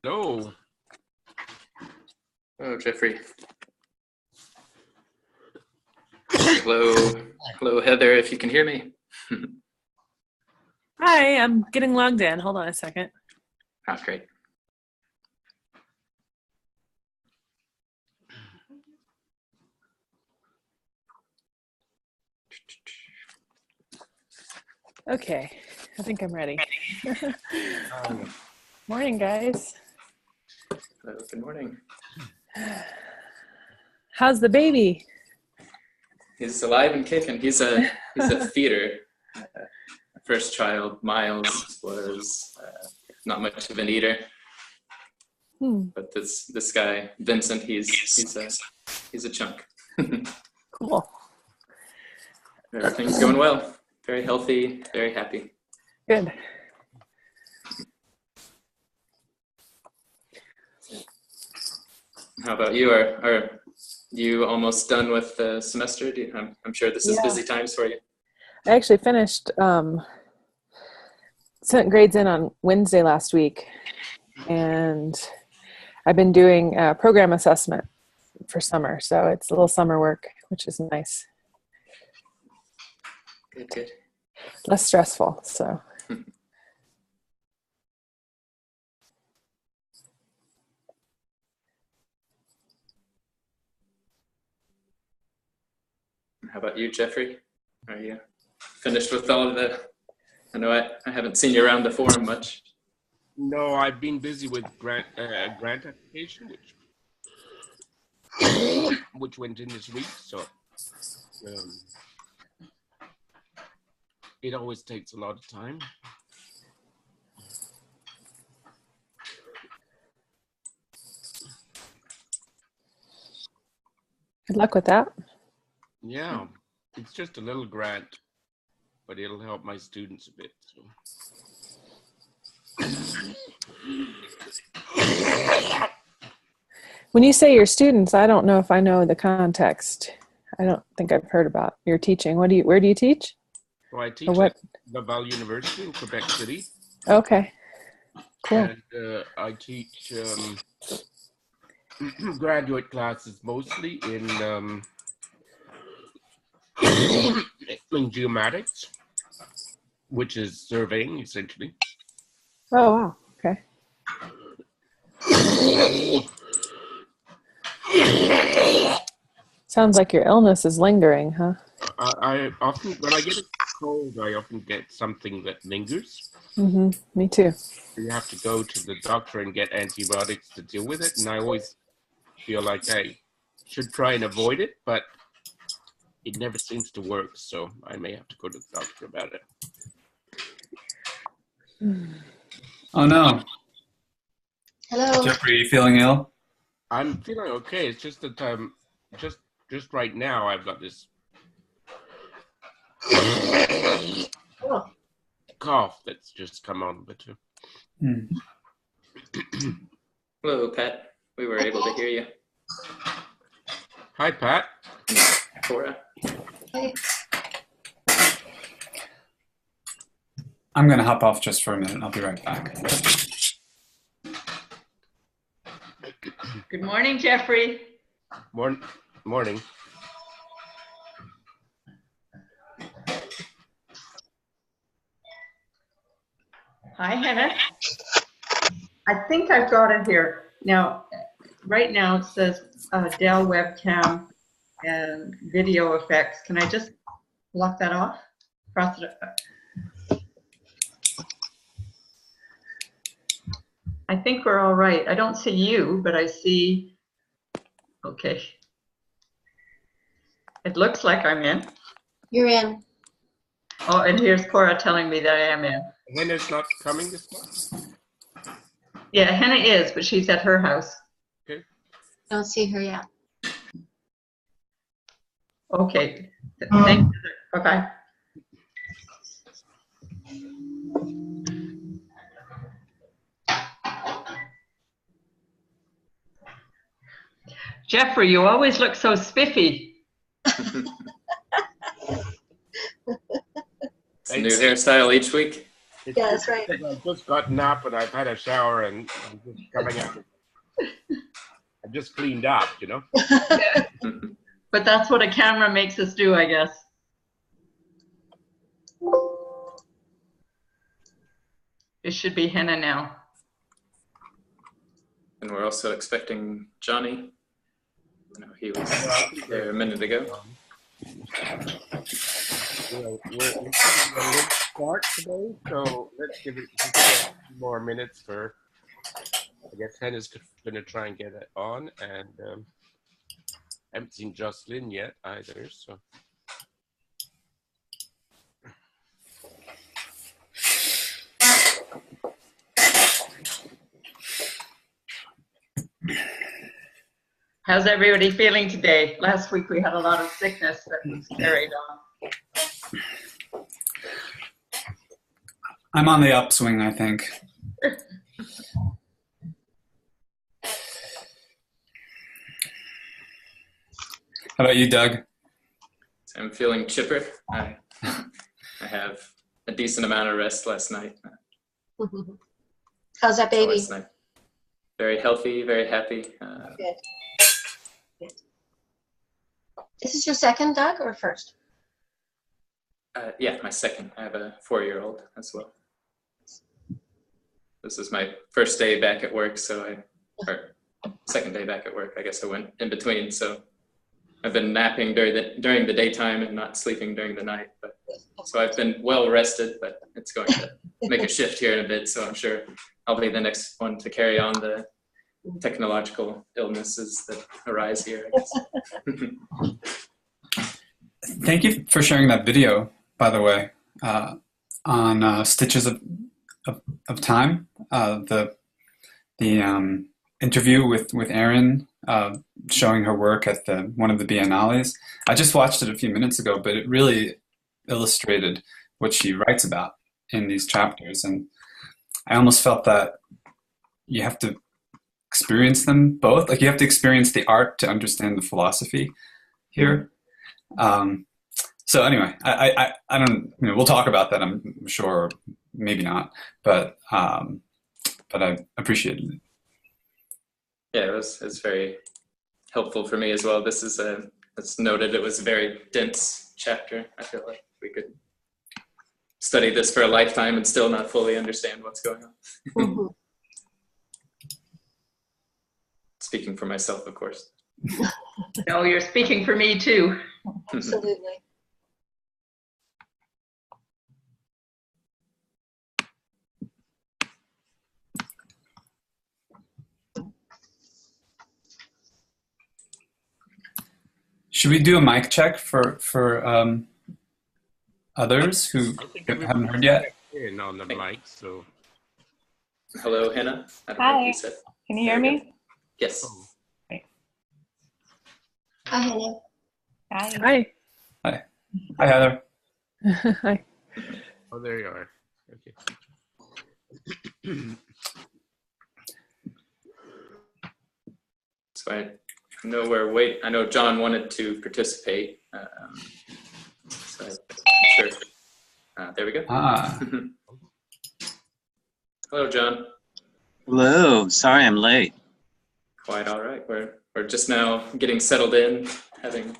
Hello. Oh, Jeffrey. Hello, Heather, if you can hear me. Hi, I'm getting logged in. Hold on a second. Oh, great. Okay, I think I'm ready. Morning, guys. Hello, good morning. How's the baby? He's alive and kicking. He's a feeder. First child, Miles, was not much of an eater. But this guy, Vincent, he's a chunk. Cool. Everything's going well. Very healthy, very happy. Good. How about you? Are you almost done with the semester? I'm sure this is busy times for you. I actually finished, sent grades in on Wednesday last week, and I've been doing program assessment for summer, so it's a little summer work, which is nice. Good. Less stressful, so. How about you, Jeffrey? Are you finished with all of the? I know I haven't seen you around the forum much. No, I've been busy with grant application, which went in this week. So it always takes a lot of time. Good luck with that. Yeah, it's just a little grant, but it'll help my students a bit. So. When you say your students, I don't know if I know the context. I don't think I've heard about your teaching. Where do you teach? So I teach at Laval University in Quebec City. Okay, cool. And I teach graduate classes mostly in geomatics, which is surveying essentially. Oh, wow. Okay. Sounds like your illness is lingering, huh? I often, when I get a cold, I often get something that lingers. Me too. You have to go to the doctor and get antibiotics to deal with it. And I always feel like I should try and avoid it, but it never seems to work. So I may have to go to the doctor about it. Oh no. Hello. Jeffrey, are you feeling ill? I'm feeling okay. It's just that just right now I've got this cough that's just come on a bit too. Hello, Pat. We were able to hear you. Hi, Pat. Cora. Hey. I'm going to hop off just for a minute. I'll be right back. Good morning, Jeffrey. Morning. Hi, Hannah. I think I've got it here. Now, right now it says Dell webcam and video effects. Can I just lock that off? Cross it up. I think we're all right. I don't see you, but I see, okay. It looks like I'm in. You're in. Oh, and here's Cora telling me that I am in. Henna's not coming this month? Yeah, Hannah is, but she's at her house. Okay. Don't see her yet. Okay. Thank you. Bye-bye. Jeffrey, you always look so spiffy. It's a new hairstyle each week. It's Yeah, just that's right. because I've just gotten up and I've had a shower and I'm just coming out. I've just cleaned up, you know. But that's what a camera makes us do, I guess. It should be Henna now. And we're also expecting Johnny. No, he was there a minute ago. We're a late start today, so let's give it just a few more minutes for. I guess Henna's going to try and get it on, and I haven't seen Jocelyn yet either. So. How's everybody feeling today? Last week we had a lot of sickness that was carried on. I'm on the upswing, I think. How about you, Doug? I'm feeling chipper. I have a decent amount of rest last night. How's that baby? Last night. Very healthy, very happy. Good. Good. This is your second, Doug, or first? Yeah, my second. I have a 4-year-old as well. This is my first day back at work, or second day back at work. I guess I went in between, so I've been napping during the daytime and not sleeping during the night. But so I've been well rested, but it's going to make a shift here in a bit. So I'm sure I'll be the next one to carry on the technological illnesses that arise here, I guess. Thank you for sharing that video, by the way, on Stitches of Time, the interview with Erin, showing her work at one of the biennales. I just watched it a few minutes ago, but it really illustrated what she writes about in these chapters, and I almost felt that you have to experience them both. Like, you have to experience the art to understand the philosophy here. So anyway, I don't, we'll talk about that, I'm sure, maybe not, but I appreciated it. Yeah, it's very helpful for me as well. This is it's noted, it was a very dense chapter. I feel like we could study this for a lifetime and still not fully understand what's going on. Speaking for myself, of course. No, you're speaking for me too. Absolutely. Should we do a mic check for others who haven't heard yet? In on the mic, so. Hello, Henna. I don't know if you said. Can you hear me? Yes. Hi, Henna. Hi. Hi. Hi, Heather. Hi. Oh, there you are. Okay. So I know I know John wanted to participate. So I'm sure. There we go. Hello, John. Hello. Sorry I'm late. Quite all right. We're just now getting settled in, having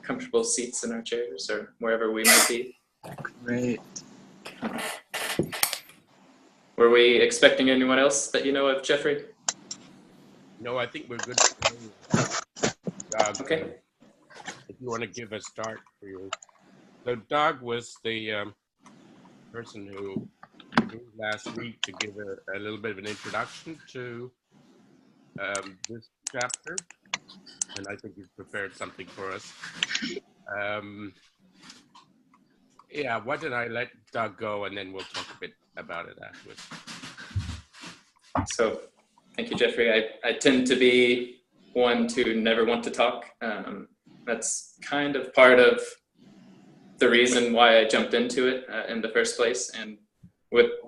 comfortable seats in our chairs or wherever we might be. Great. Were we expecting anyone else that you know of, Jeffrey? No, I think we're good. Okay. If you want to give a start for you. So Doug was the person who came last week to give a little bit of an introduction to this chapter, and I think he's prepared something for us. Yeah, why don't I let Doug go, and then we'll talk a bit about it afterwards. So, thank you, Jeffrey. I tend to be one to never want to talk. That's kind of part of the reason why I jumped into it in the first place. And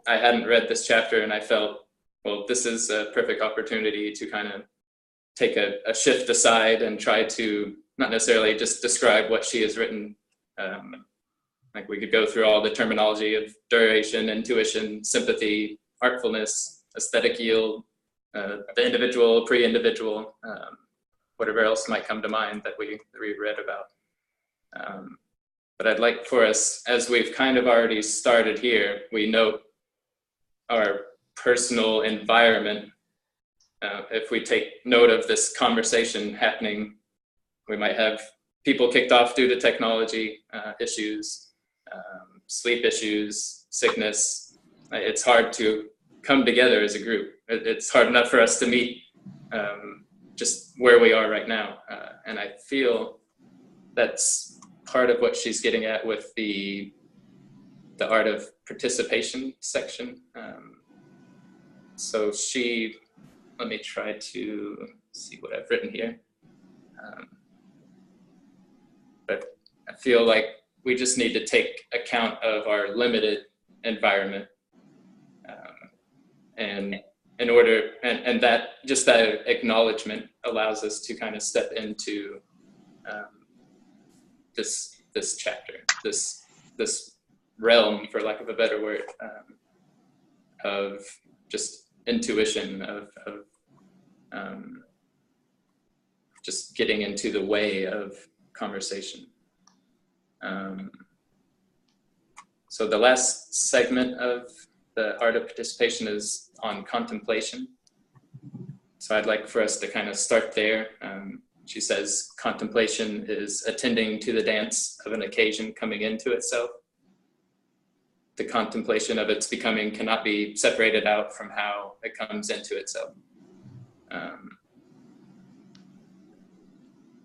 I hadn't read this chapter, and I felt, well, this is a perfect opportunity to kind of take a shift aside and try to not necessarily just describe what she has written Like we could go through all the terminology of duration, intuition, sympathy, artfulness, aesthetic yield, the individual, pre-individual, whatever else might come to mind that we read about. But I'd like for us, as we've kind of already started here, we note our personal environment. If we take note of this conversation happening, we might have people kicked off due to technology issues, sleep issues, sickness. It's hard to come together as a group. It's hard enough for us to meet just where we are right now. And I feel that's part of what she's getting at with the art of participation section. So let me try to see what I've written here. But I feel like we just need to take account of our limited environment. And in order, and that just that acknowledgement allows us to kind of step into this chapter, this realm, for lack of a better word, of just intuition, of just getting into the way of conversation. So the last segment of the art of participation is on contemplation. So I'd like for us to kind of start there. She says, contemplation is attending to the dance of an occasion coming into itself. The contemplation of its becoming cannot be separated out from how it comes into itself.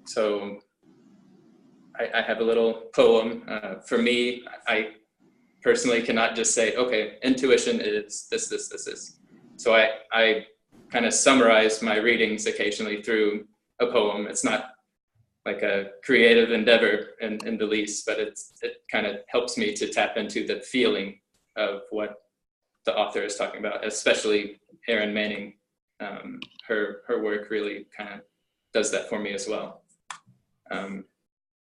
So I have a little poem. For me, I personally cannot just say, okay, intuition is this. So I kind of summarize my readings occasionally through a poem. It's not like a creative endeavor in the least, but it kind of helps me to tap into the feeling of what the author is talking about, especially Erin Manning. Her work really kind of does that for me as well.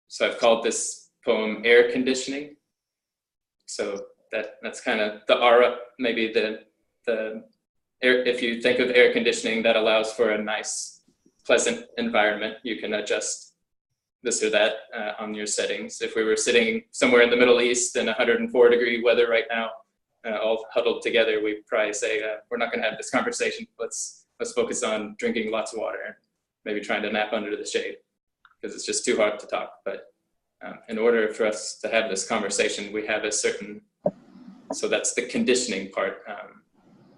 So I've called this poem Air Conditioning. So that's kind of the aura, maybe the air. If you think of air conditioning, that allows for a nice, pleasant environment. You can adjust this or that on your settings. If we were sitting somewhere in the Middle East in 104-degree weather right now, all huddled together, we'd probably say, we're not gonna have this conversation. Let's focus on drinking lots of water, maybe trying to nap under the shade, because it's just too hard to talk. But in order for us to have this conversation, we have a certain, so that's the conditioning part.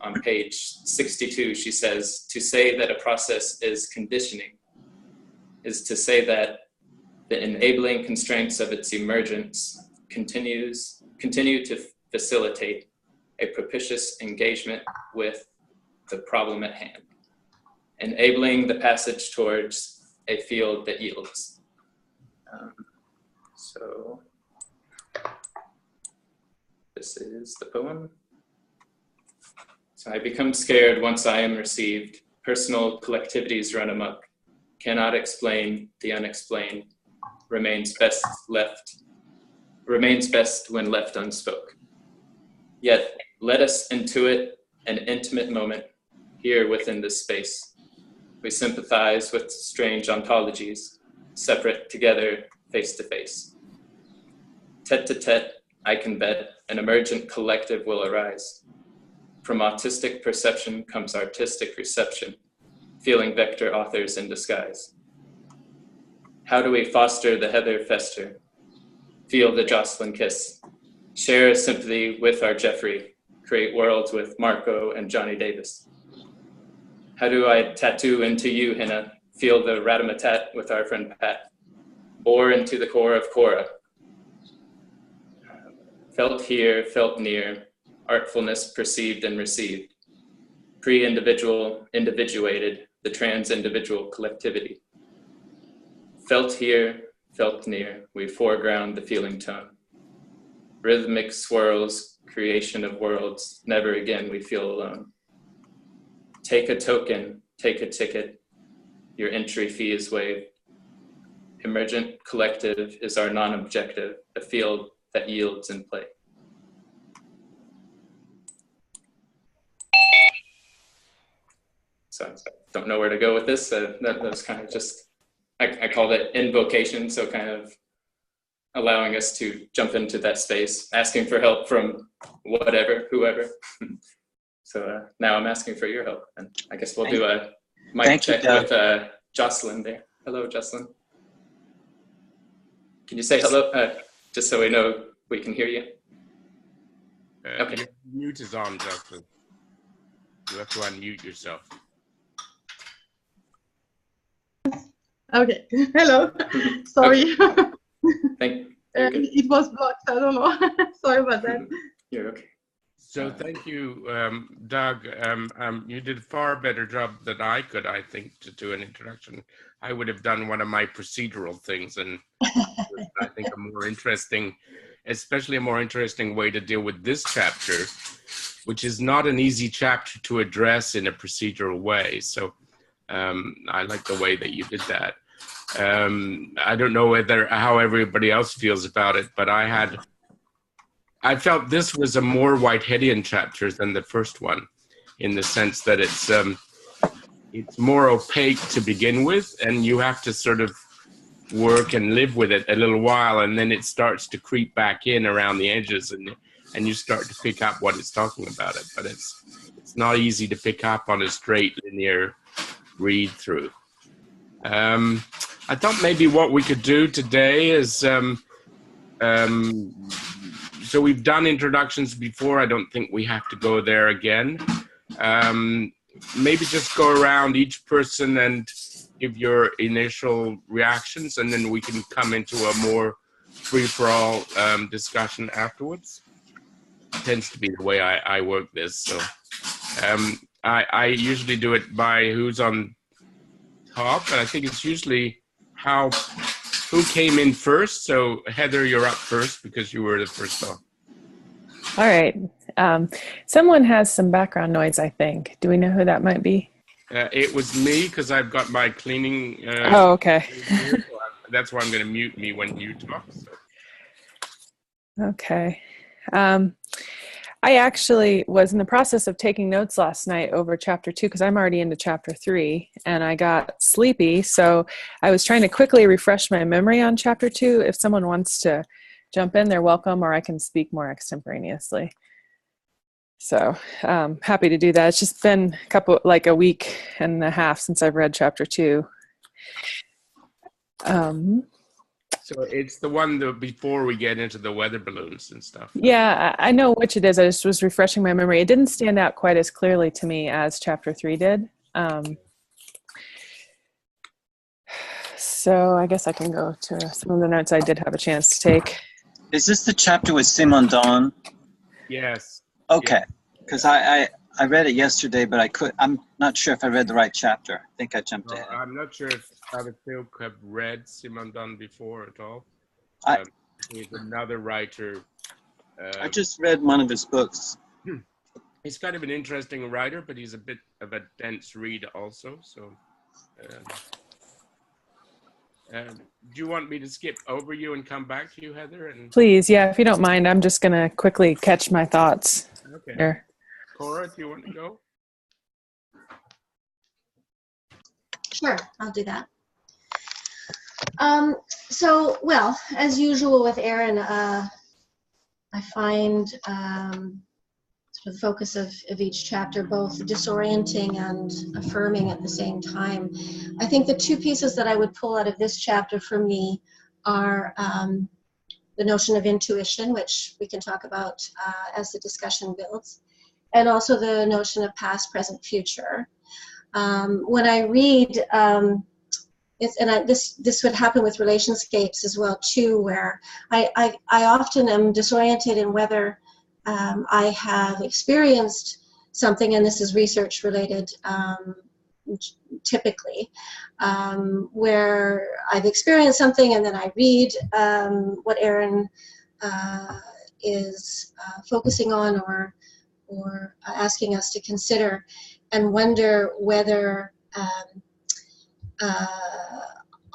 On page 62, she says, to say that a process is conditioning is to say that the enabling constraints of its emergence continue to facilitate a propitious engagement with the problem at hand, enabling the passage towards a field that yields. So this is the poem. So I become scared once I am received. Personal collectivities run amok. Cannot explain the unexplained. Remains best when left unspoke. Yet let us intuit an intimate moment here within this space. We sympathize with strange ontologies, separate together, face to face. Tete to tete, I can bet an emergent collective will arise. From autistic perception comes artistic reception, feeling vector authors in disguise. How do we foster the heather fester? Feel the Jocelyn kiss. Share a sympathy with our Jeffrey. Create worlds with Marco and Johnny Davis. How do I tattoo into you, Hannah? Feel the ratamatat with our friend Pat. Bore into the core of Cora. Felt here, felt near. Artfulness perceived and received. Pre-individual, individuated, the trans-individual collectivity. Felt here, felt near, we foreground the feeling tone. Rhythmic swirls, creation of worlds, never again we feel alone. Take a token, take a ticket, your entry fee is waived. Emergent collective is our non-objective, a field that yields in play. So I don't know where to go with this. That was kind of just, I called it invocation, so kind of allowing us to jump into that space, asking for help from whatever, whoever. So now I'm asking for your help, and I guess we'll do a mic check with Jocelyn there. Hello, Jocelyn. Can you say hello, just so we know we can hear you? Okay. Your mute is on, Jocelyn. You have to unmute yourself. Okay. Hello. Sorry. Okay. It was blocked. I don't know. Sorry about that. You're okay. So thank you, Doug. You did a far better job than I could, I think, to do an introduction. I would have done one of my procedural things, and I think a more interesting, especially a more interesting way to deal with this chapter, which is not an easy chapter to address in a procedural way. So I like the way that you did that. I don't know how everybody else feels about it, but I felt this was a more Whiteheadian chapter than the first one, in the sense that it's more opaque to begin with, and you have to sort of work and live with it a little while, and then it starts to creep back in around the edges, and you start to pick up what it's talking about it. But it's not easy to pick up on a straight linear read through. I thought maybe what we could do today is, so we've done introductions before. I don't think we have to go there again. Maybe just go around each person and give your initial reactions, and then we can come into a more free-for-all discussion afterwards. It tends to be the way I work this. So I usually do it by who's on top, and I think it's usually who came in first. So Heather, you're up first because you were the first on. All right. Someone has some background noise, I think. Do we know who that might be? It was me, because I've got my cleaning. Oh, okay. That's why I'm going to mute me when you talk. So. Okay. I actually was in the process of taking notes last night over chapter 2, because I'm already into chapter 3, and I got sleepy. So I was trying to quickly refresh my memory on chapter 2. If someone wants to jump in, they're welcome, or I can speak more extemporaneously. So happy to do that. It's just been a week and a half since I've read chapter 2. So it's the one before we get into the weather balloons and stuff. Yeah, I know which it is. I just was refreshing my memory. It didn't stand out quite as clearly to me as chapter 3 did. So I guess I can go to some of the notes I did have a chance to take. Is this the chapter with Simondon? Yes. Okay, because I read it yesterday, but I'm not sure if I read the right chapter. I think I jumped ahead. I'm not sure if other folk have read Simondon before at all. He's another writer. I just read one of his books. He's kind of an interesting writer, but he's a bit of a dense read also. So, do you want me to skip over you and come back to you, Heather? Please, yeah, if you don't mind. I'm just going to quickly catch my thoughts. Okay. Here. Cora, do you want to go? Sure, I'll do that. So, well, as usual with Erin, I find sort of the focus of each chapter both disorienting and affirming at the same time. I think the two pieces that I would pull out of this chapter for me are the notion of intuition, which we can talk about as the discussion builds, and also the notion of past, present, future. When I read, this would happen with relationscapes as well too, where I often am disoriented in whether I have experienced something, and this is research related typically, where I've experienced something and then I read what Erin is focusing on or asking us to consider, and wonder whether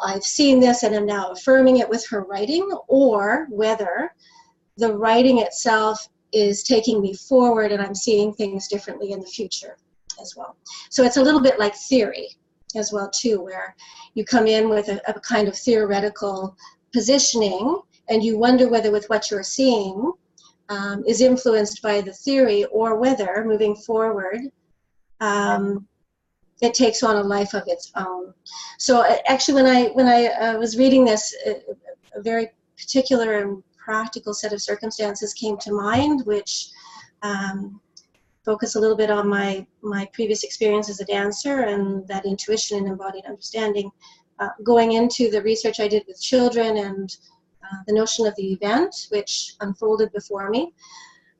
I've seen this and am now affirming it with her writing, or whether the writing itself is taking me forward, and I'm seeing things differently in the future as well. So it's a little bit like theory as well too, where you come in with a kind of theoretical positioning, and you wonder whether with what you're seeing is influenced by the theory, or whether moving forward it takes on a life of its own. So actually, when I was reading this, a very particular and practical set of circumstances came to mind, which focus a little bit on my previous experience as a dancer and that intuition and embodied understanding. Going into the research I did with children and the notion of the event, which unfolded before me.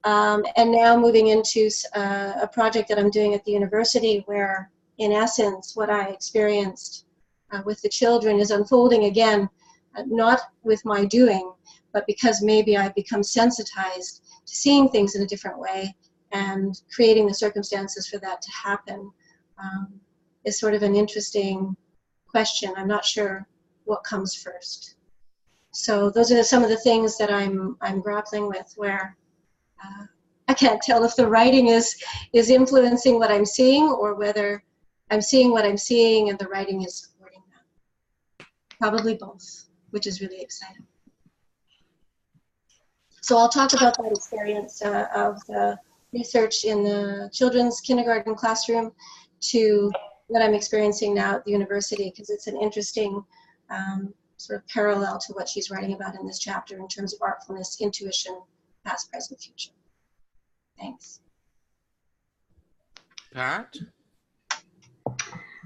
And now moving into a project that I'm doing at the university, where in essence what I experienced with the children is unfolding again, not with my doing, but because maybe I've become sensitized to seeing things in a different way, and creating the circumstances for that to happen is sort of an interesting question. I'm not sure what comes first. So those are some of the things that I'm grappling with, where I can't tell if the writing is influencing what I'm seeing, or whether I'm seeing what I'm seeing and the writing is supporting that. Probably both, which is really exciting. So I'll talk about that experience of the research in the children's kindergarten classroom to what I'm experiencing now at the university, because it's an interesting sort of parallel to what she's writing about in this chapter in terms of artfulness, intuition, past, present, future. Thanks. Pat?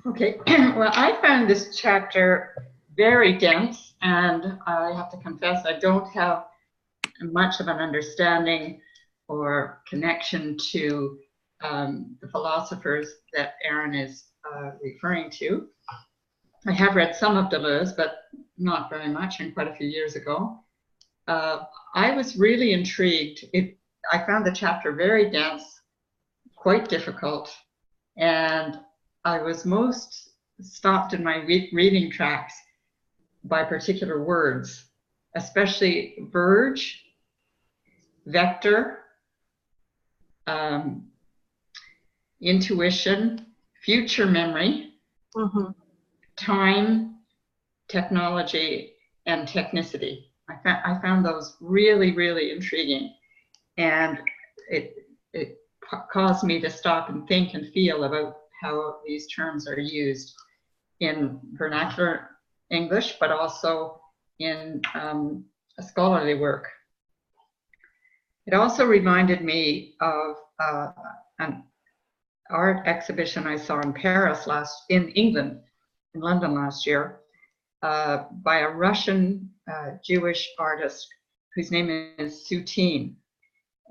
Okay, well, I found this chapter very dense, and I have to confess I don't have much of an understanding or connection to the philosophers that Erin is referring to. I have read some of Deleuze, but not very much, and quite a few years ago. I was really intrigued. I found the chapter very dense, quite difficult, and I was most stopped in my reading tracks by particular words, especially verge, vector, intuition, future memory, time, technology, and technicity. I found those really, really intriguing, and it caused me to stop and think and feel about how these terms are used in vernacular English, but also in a scholarly work. It also reminded me of an art exhibition I saw in Paris in England, in London last year, by a Russian Jewish artist whose name is Soutine.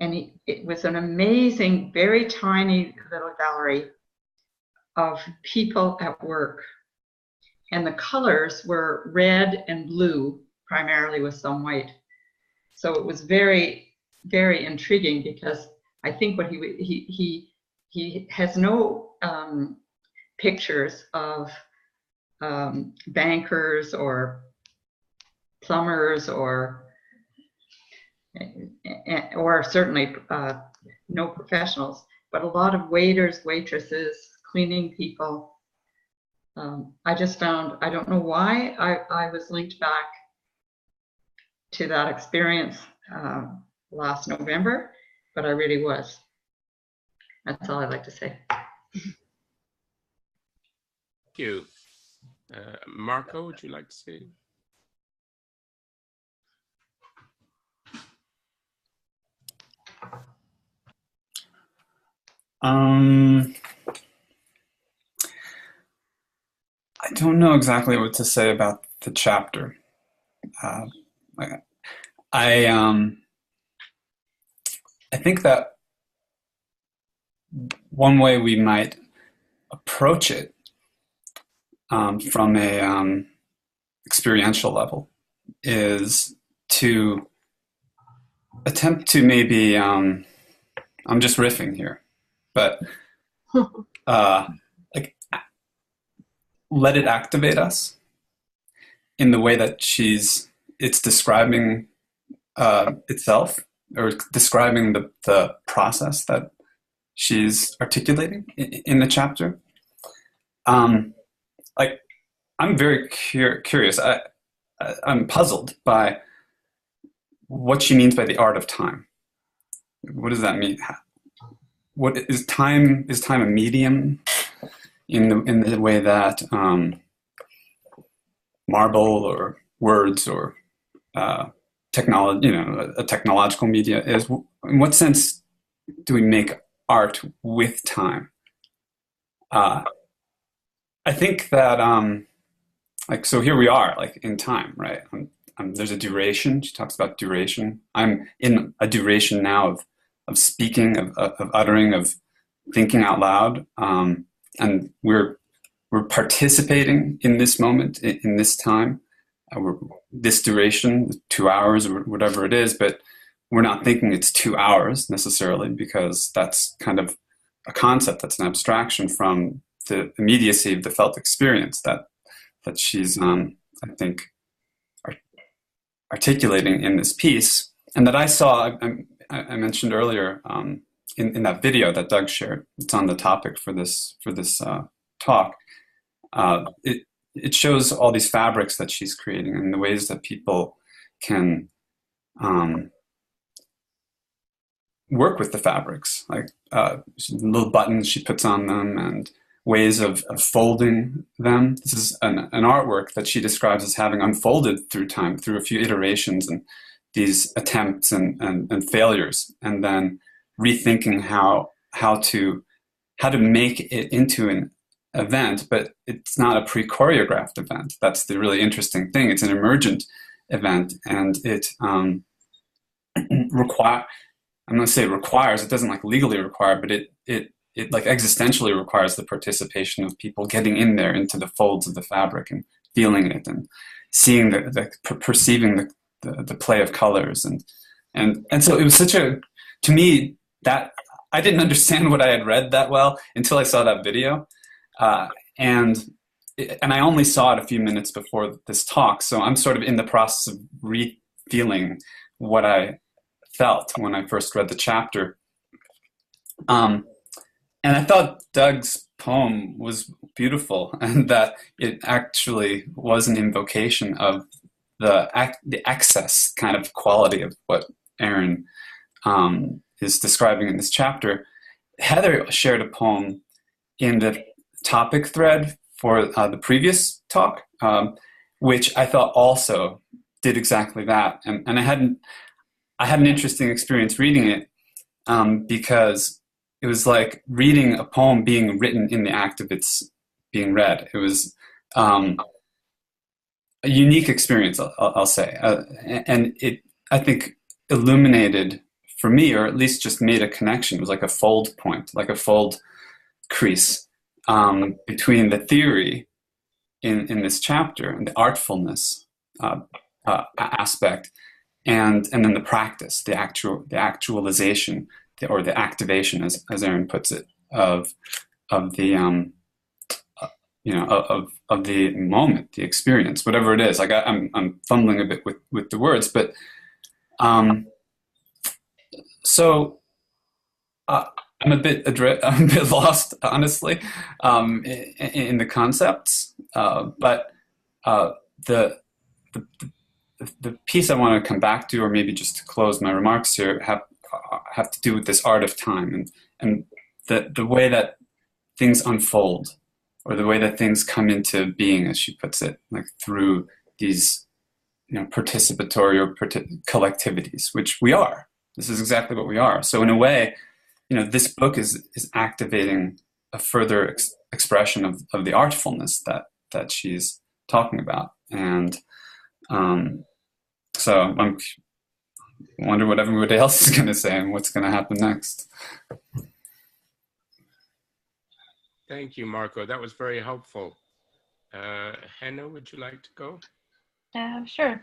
And it was an amazing, very tiny little gallery of people at work. And the colors were red and blue, primarily with some white. So it was very, very intriguing, because I think what he has no pictures of bankers or plumbers or certainly no professionals, but a lot of waiters, waitresses, cleaning people. I just found, I don't know why I was linked back to that experience last November, but I really was. That's all I'd like to say. Thank you. Marco, would you like to say? I don't know exactly what to say about the chapter. I think that one way we might approach it from a experiential level is to attempt to maybe, I'm just riffing here, but like let it activate us in the way that it's describing itself or describing the process that she's articulating in the chapter. Like, I'm very curious. I'm puzzled by what she means by the art of time. What does that mean? What is time? Is time a medium in the way that marble or words or technology, a technological media is? In what sense do we make art with time? I think that like, so here we are, like, in time, right? There's a duration. She talks about duration. I'm in a duration now of speaking, of uttering, of thinking out loud, and we're participating in this moment, in this time, this duration, 2 hours or whatever it is, but we're not thinking it's 2 hours necessarily, because that's kind of a concept, that's an abstraction from the immediacy of the felt experience that she's, I think, articulating in this piece, and that I saw. I mentioned earlier in that video that Doug shared. It's on the topic for this talk. It shows all these fabrics that she's creating and the ways that people can work with the fabrics, like little buttons she puts on them and ways of folding them. This is an artwork that she describes as having unfolded through time, through a few iterations and these attempts and failures, and then rethinking how to make it into an event, but it's not a pre-choreographed event. That's the really interesting thing. It's an emergent event, and it I'm going to say requires, it doesn't like legally require, but it like existentially requires the participation of people getting in there into the folds of the fabric and feeling it and seeing perceiving the play of colors. And so it was to me, that I didn't understand what I had read that well until I saw that video. And I only saw it a few minutes before this talk. So I'm sort of in the process of re-feeling what I felt when I first read the chapter. And I thought Doug's poem was beautiful, and that it actually was an invocation of the excess kind of quality of what Erin is describing in this chapter. Heather shared a poem in the topic thread for the previous talk, which I thought also did exactly that. And I had an interesting experience reading it, because it was like reading a poem being written in the act of its being read. It was a unique experience, I'll say. And it, I think, illuminated for me, or at least just made a connection. It was like a fold point, like a fold crease between the theory in this chapter and the artfulness aspect, and then the practice, the actualization, or the activation, as Erin puts it, of the of the moment, the experience, whatever it is. Like I'm fumbling a bit with the words, but so I'm a bit lost, honestly, in the concepts. But the piece I want to come back to, or maybe just to close my remarks here, have to do with this art of time and the way that things unfold, or the way that things come into being, as she puts it, like through these participatory or collectivities, which we are. This is exactly what we are. So in a way, this book is activating a further expression of the artfulness that she's talking about. And so I wonder what everybody else is going to say and what's going to happen next. Thank you, Marco. That was very helpful. Hannah, would you like to go? Sure.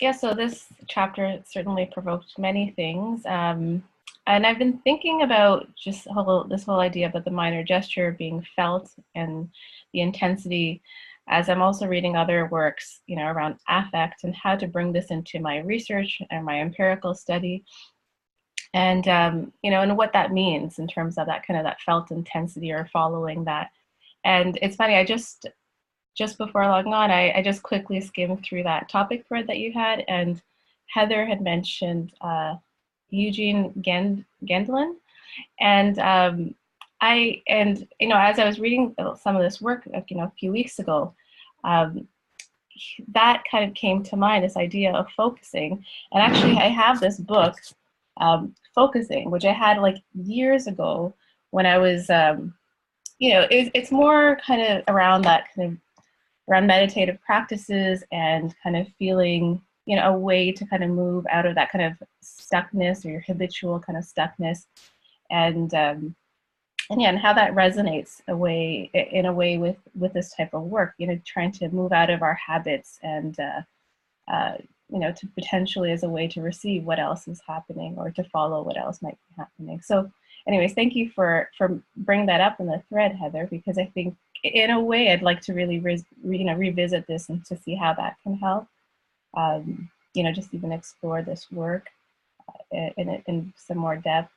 Yeah, so this chapter certainly provoked many things. And I've been thinking about just this whole idea about the minor gesture being felt and the intensity as I'm also reading other works, around affect and how to bring this into my research and my empirical study. And, and what that means in terms of that kind of that felt intensity or following that. And it's funny, I just before logging on, I just quickly skimmed through that topic thread that you had, and Heather had mentioned Eugene Gendlin. And as I was reading some of this work, a few weeks ago, that kind of came to mind, this idea of focusing. And actually, I have this book, Focusing, which I had like years ago when I was, it's more kind of around that around meditative practices and kind of feeling, a way to kind of move out of that kind of stuckness or your habitual kind of stuckness, and how that resonates in a way with this type of work, trying to move out of our habits and to potentially as a way to receive what else is happening or to follow what else might be happening. So anyways, thank you for bringing that up in the thread, Heather, because I think in a way I'd like to really revisit this and to see how that can help, just even explore this work in some more depth.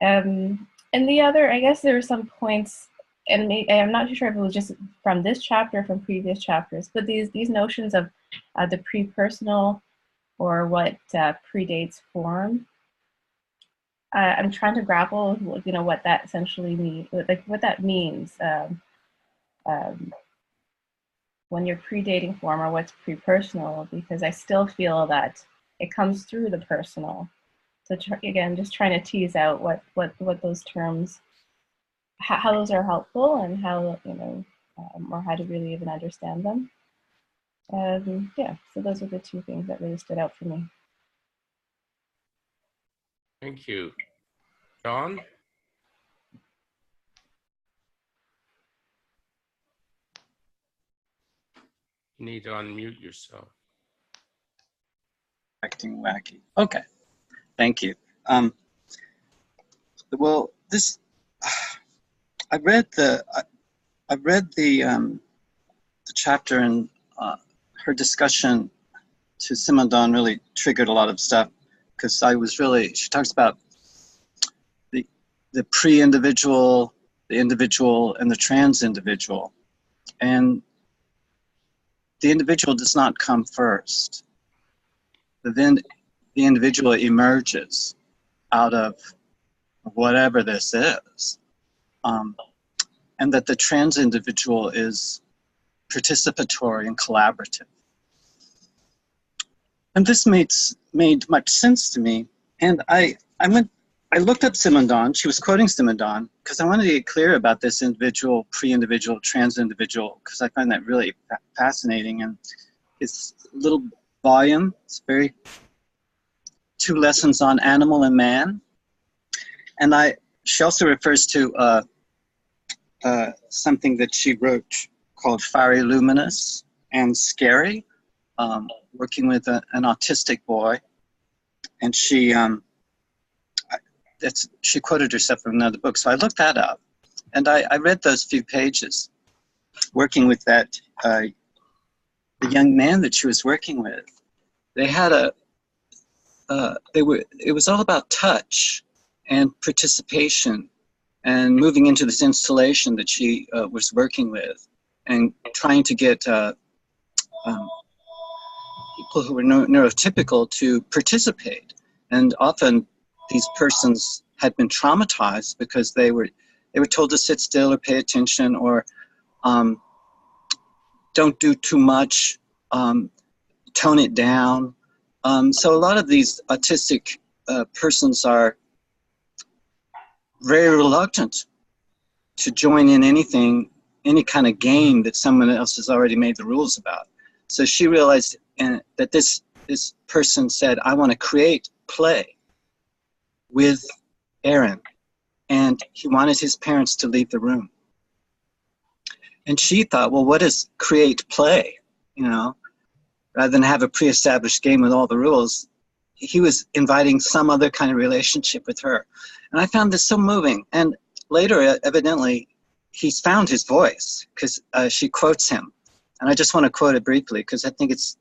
And the other, I guess there were some points, and I'm not too sure if it was just from this chapter or from previous chapters, but these notions of the pre-personal or what predates form. I'm trying to grapple with, what that essentially means, like what that means when you're predating form or what's pre-personal, because I still feel that it comes through the personal. So again, just trying to tease out what those terms, how those are helpful and how, or how to really even understand them. So those are the two things that really stood out for me. Thank you. John? You need to unmute yourself. Acting wacky. Okay. Thank you. Well, this I read the chapter, and her discussion to Simondon really triggered a lot of stuff, because she talks about the pre-individual, the individual, and the trans-individual, and the individual does not come first. The individual emerges out of whatever this is, and that the trans individual is participatory and collaborative. And this made much sense to me. And I looked up Simondon. She was quoting Simondon because I wanted to get clear about this individual, pre-individual, trans individual, because I find that really fascinating. And it's a little volume. It's 2 lessons on animal and man. And she also refers to something that she wrote called Fiery Luminous and Scary, working with an autistic boy. And she quoted herself from another book. So I looked that up, and I read those few pages, working with that the young man that she was working with. They had it was all about touch and participation and moving into this installation that she was working with and trying to get people who were neurotypical to participate. And often these persons had been traumatized because they were told to sit still or pay attention, or don't do too much, tone it down. So a lot of these autistic persons are very reluctant to join in any kind of game that someone else has already made the rules about. So she realized that this person said, I want to create play with Erin, and he wanted his parents to leave the room. And she thought, well, what is create play? Rather than have a pre-established game with all the rules, he was inviting some other kind of relationship with her. And I found this so moving. And later, evidently, he's found his voice, because she quotes him. And I just want to quote it briefly because I think it's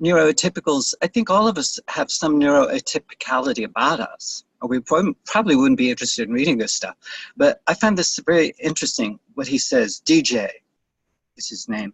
neuroatypicals. I think all of us have some neuroatypicality about us, or we probably wouldn't be interested in reading this stuff. But I find this very interesting, what he says. DJ is his name.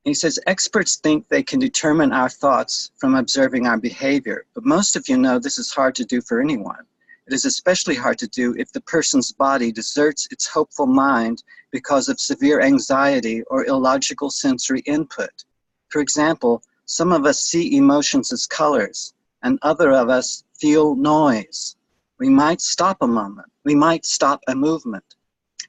He says, experts think they can determine our thoughts from observing our behavior, but most of you know this is hard to do for anyone. It is especially hard to do if the person's body deserts its hopeful mind because of severe anxiety or illogical sensory input. For example, some of us see emotions as colors, and other of us feel noise. We might stop a moment. We might stop a movement.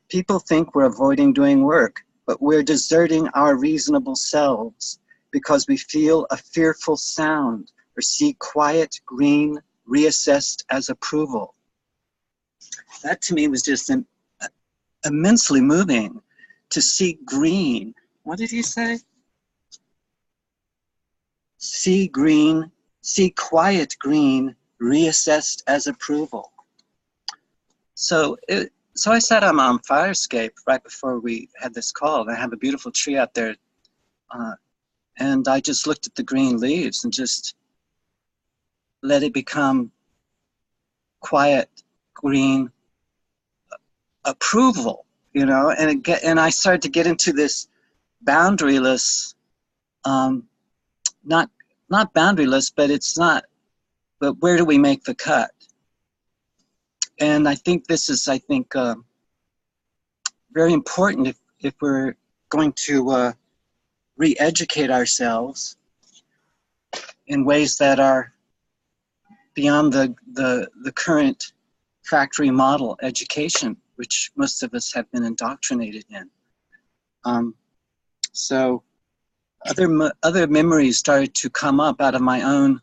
People think we're avoiding doing work, but we're deserting our reasonable selves because we feel a fearful sound or see quiet green reassessed as approval. That to me was just immensely moving to see green. What did he say? See green, see quiet green reassessed as approval. So I sat on my fire escape right before we had this call, and I have a beautiful tree out there, and I just looked at the green leaves and just let it become quiet green approval, you know, and I started to get into this boundaryless, not boundaryless, but where do we make the cut? And I think this is, very important if we're going to re-educate ourselves in ways that are beyond the current factory model education, which most of us have been indoctrinated in. So other memories started to come up out of my own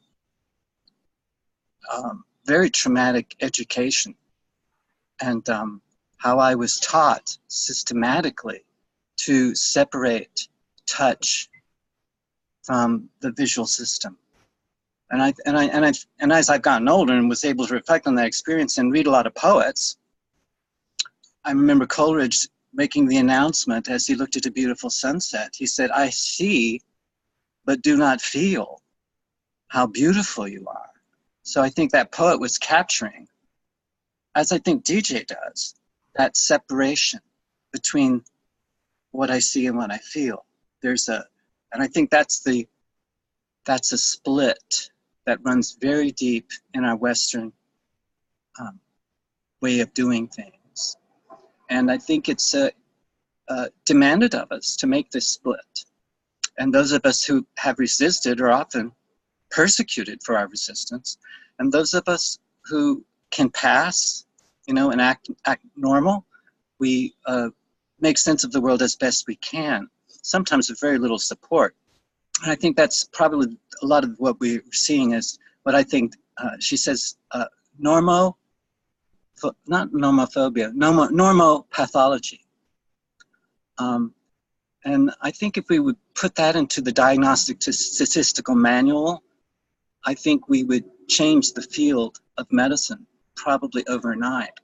very traumatic education, and how I was taught systematically to separate touch from the visual system. And as I've gotten older and was able to reflect on that experience and read a lot of poets, I remember Coleridge making the announcement as he looked at a beautiful sunset. He said, "I see, but do not feel how beautiful you are." So I think that poet was capturing, as I think DJ does, that separation between what I see and what I feel. And I think that's a split that runs very deep in our Western way of doing things. And I think it's demanded of us to make this split. And those of us who have resisted are often persecuted for our resistance. And those of us who can pass, you know, and act normal, we make sense of the world as best we can, sometimes with very little support. And I think that's probably a lot of what we're seeing is what I think she says, normopathology. And I think if we would put that into the diagnostic to statistical manual, I think we would change the field of medicine probably overnight.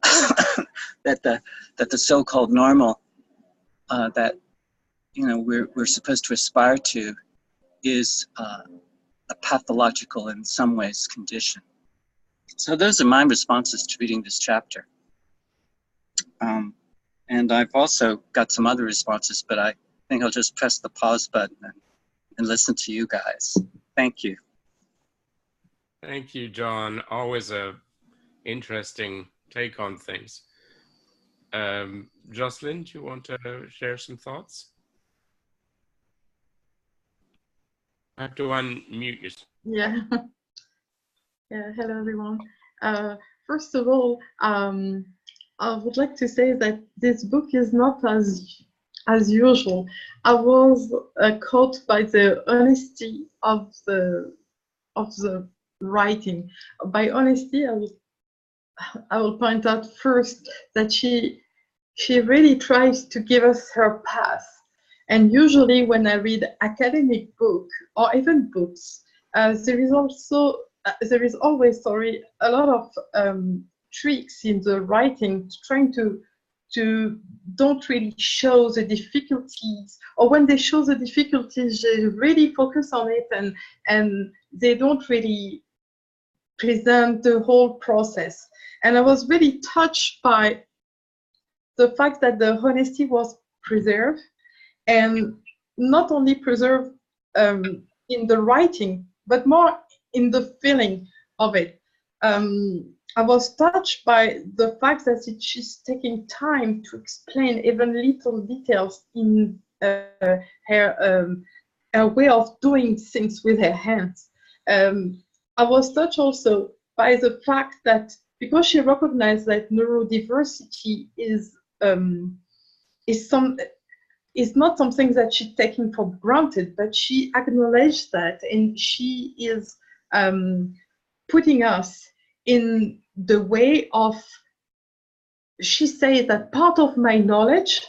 that the so-called normal that, you know, we're supposed to aspire to is a pathological, in some ways, condition. So those are my responses to reading this chapter. And I've also got some other responses, but I think I'll just press the pause button and listen to you guys. Thank you. Thank you, John. Always a interesting take on things. Jocelyn, do you want to share some thoughts? I have to unmute you. Yeah. Yeah. Hello, everyone. First of all, I would like to say that this book is not as usual. I was caught by the honesty of the writing. By honesty, I will point out first that she really tries to give us her path. And usually when I read academic book or even books, there is always a lot of tricks in the writing, trying to don't really show the difficulties, or when they show the difficulties, they really focus on it, and they don't really present the whole process. And I was really touched by the fact that the honesty was preserved, and not only preserved in the writing, but more in the feeling of it. I was touched by the fact that she's taking time to explain even little details in her way of doing things with her hands. I was touched also by the fact that because she recognized that neurodiversity is not something that she's taking for granted, but she acknowledged that, and she is putting us in the way of, she says that part of my knowledge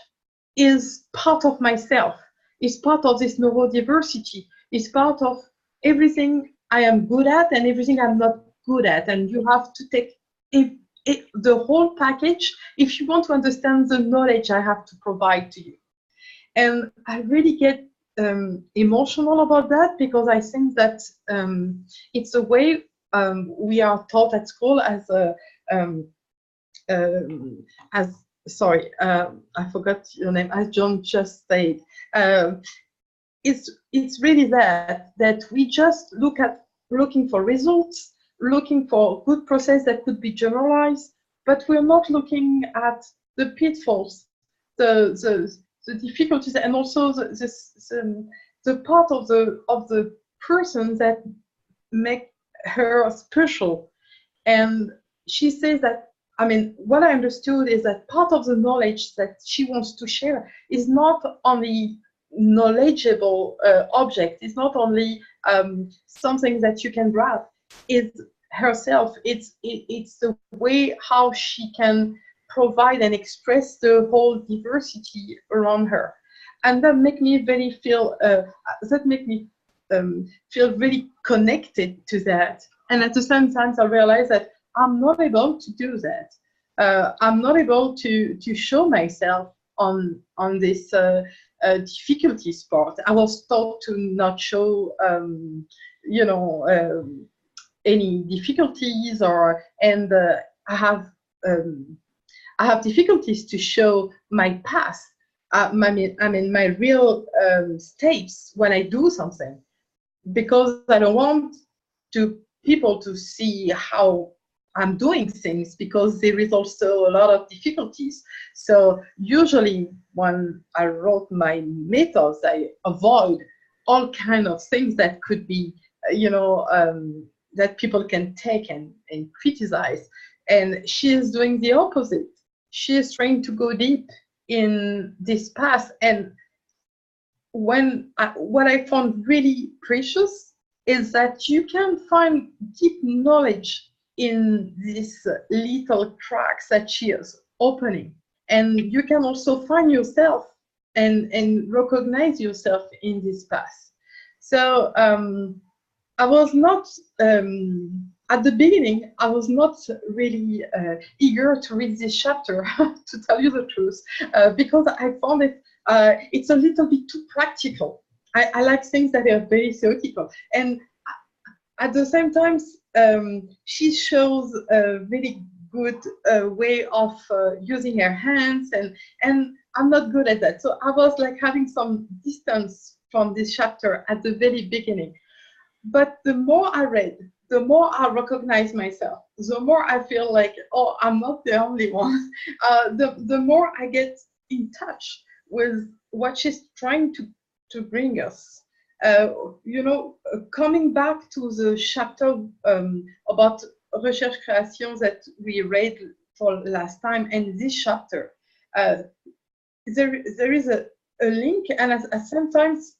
is part of myself, is part of this neurodiversity, is part of everything I am good at and everything I'm not good at. And you have to take the whole package if you want to understand the knowledge I have to provide to you. And I really get emotional about that, because I think that it's a way we are taught at school as sorry, I forgot your name, as John just said. It's really that we just looking for results, looking for good process that could be generalized, but we're not looking at the pitfalls, the difficulties, and also the part of the person that make her special. And she says that, I mean, what I understood is that part of the knowledge that she wants to share is not only knowledgeable object, it's not only something that you can grab, it's herself, it's the way how she can provide and express the whole diversity around her. And that make me really feel feel really connected to that. And at the same time, I realize that I'm not able to do that. I'm not able to show myself on this difficulties part. I was taught to not show, any difficulties, and I have difficulties to show my past. I mean my real states when I do something, because I don't want people to see how I'm doing things, because there is also a lot of difficulties. So usually when I wrote my methods, I avoid all kind of things that could be, that people can take and criticize. And she is doing the opposite. She is trying to go deep in this path. And what I found really precious is that you can find deep knowledge in these little cracks that she is opening. And you can also find yourself and recognize yourself in this path. So I was not, at the beginning, I was not really eager to read this chapter, to tell you the truth, because I found it's a little bit too practical. I like things that are very theoretical. And at the same time, she shows a very good way of using her hands, and I'm not good at that. So I was like having some distance from this chapter at the very beginning. But the more I read, the more I recognize myself, the more I feel like, oh, I'm not the only one. The more I get in touch with what she's trying to bring us. Coming back to the chapter about recherche création that we read for last time, and this chapter, there is a link, and sometimes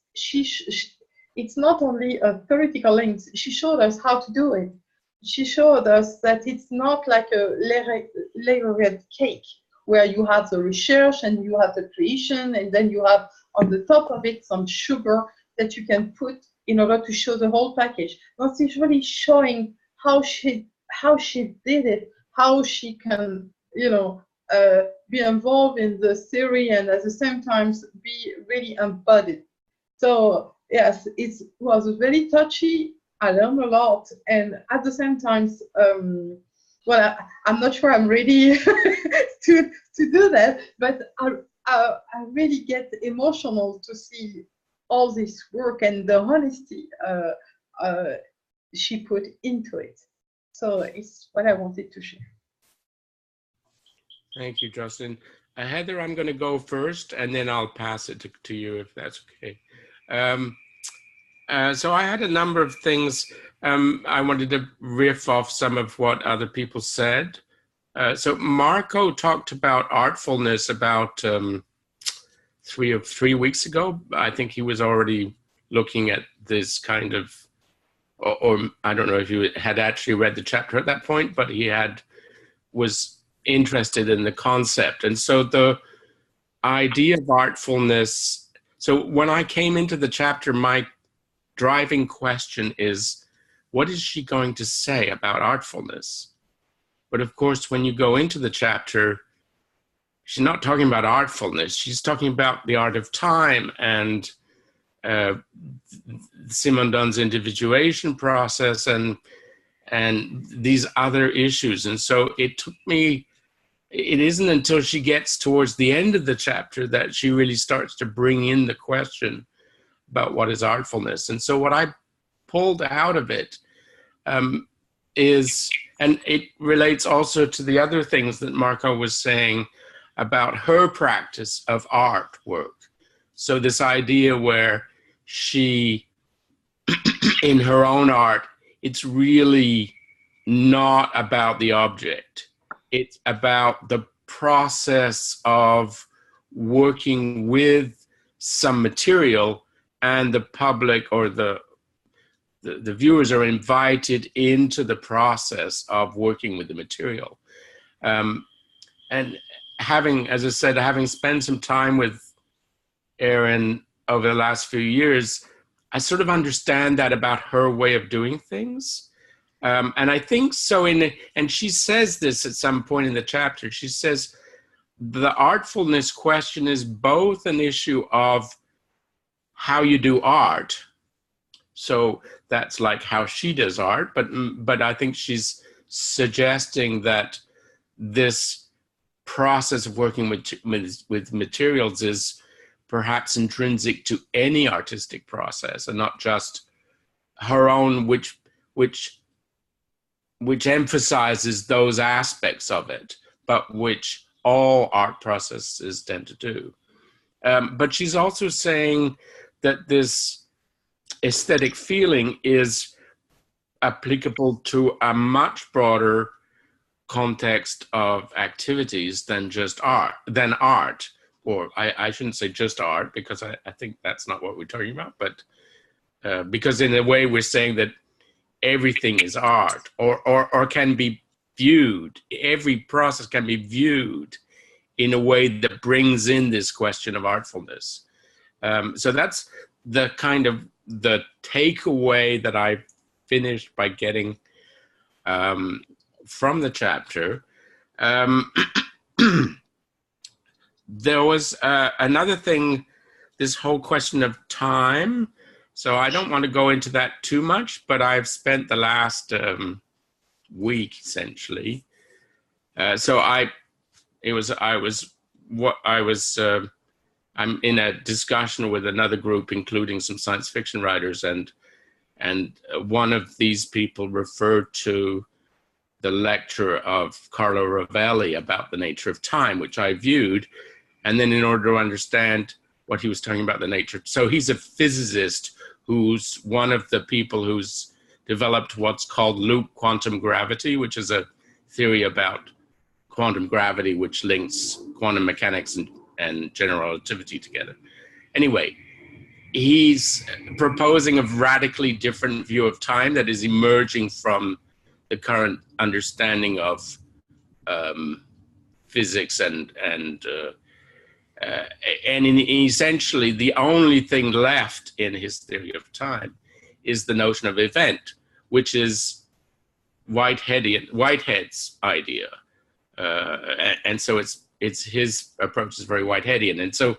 it's not only a theoretical link. She showed us how to do it. She showed us that it's not like a layered cake where you have the research and you have the creation, and then you have on the top of it some sugar that you can put in order to show the whole package. But it's really showing how she did it, how she can, be involved in the theory and at the same time be really embodied. So yes, it was very touchy. I learned a lot, and at the same time, well, I'm not sure I'm ready to do that, but I really get emotional to see all this work and the honesty she put into it. So it's what I wanted to share. Thank you, Justin. Heather, I'm going to go first, and then I'll pass it to you if that's okay. So I had a number of things. I wanted to riff off some of what other people said. So Marco talked about artfulness about 3 weeks ago. I think he was already looking at this kind of, or I don't know if he had actually read the chapter at that point, but he was interested in the concept. And so the idea of artfulness, so when I came into the chapter, my driving question is, what is she going to say about artfulness? But of course, when you go into the chapter, she's not talking about artfulness. She's talking about the art of time and Simondon's individuation process and these other issues. And so it took me, it isn't until she gets towards the end of the chapter that she really starts to bring in the question about what is artfulness. And so what I pulled out of it is, and it relates also to the other things that Marco was saying about her practice of artwork. So this idea where she, in her own art, it's really not about the object. It's about the process of working with some material, and the public or the viewers are invited into the process of working with the material. And having, as I said, having spent some time with Erin over the last few years, I sort of understand that about her way of doing things. And I think so and she says this at some point in the chapter, she says, the artfulness question is both an issue of how you do art. So that's like how she does art, but I think she's suggesting that this process of working with materials is perhaps intrinsic to any artistic process and not just her own, which emphasizes those aspects of it, but which all art processes tend to do. But she's also saying that this aesthetic feeling is applicable to a much broader context of activities than just art, or I shouldn't say just art, because I think that's not what we're talking about, but because in a way we're saying that everything is art, or can be viewed, every process can be viewed in a way that brings in this question of artfulness. So that's the kind of the takeaway that I finished by getting from the chapter. There was another thing, this whole question of time. So I don't want to go into that too much, but I've spent the last week essentially. I'm in a discussion with another group, including some science fiction writers, and one of these people referred to the lecture of Carlo Rovelli about the nature of time, which I viewed, and then in order to understand what he was talking about the nature. So he's a physicist who's one of the people who's developed what's called loop quantum gravity, which is a theory about quantum gravity, which links quantum mechanics and general relativity together. Anyway, he's proposing a radically different view of time that is emerging from the current understanding of physics and essentially the only thing left in his theory of time is the notion of event, which is Whitehead's idea. And so it's his approach is very Whiteheadian. And so,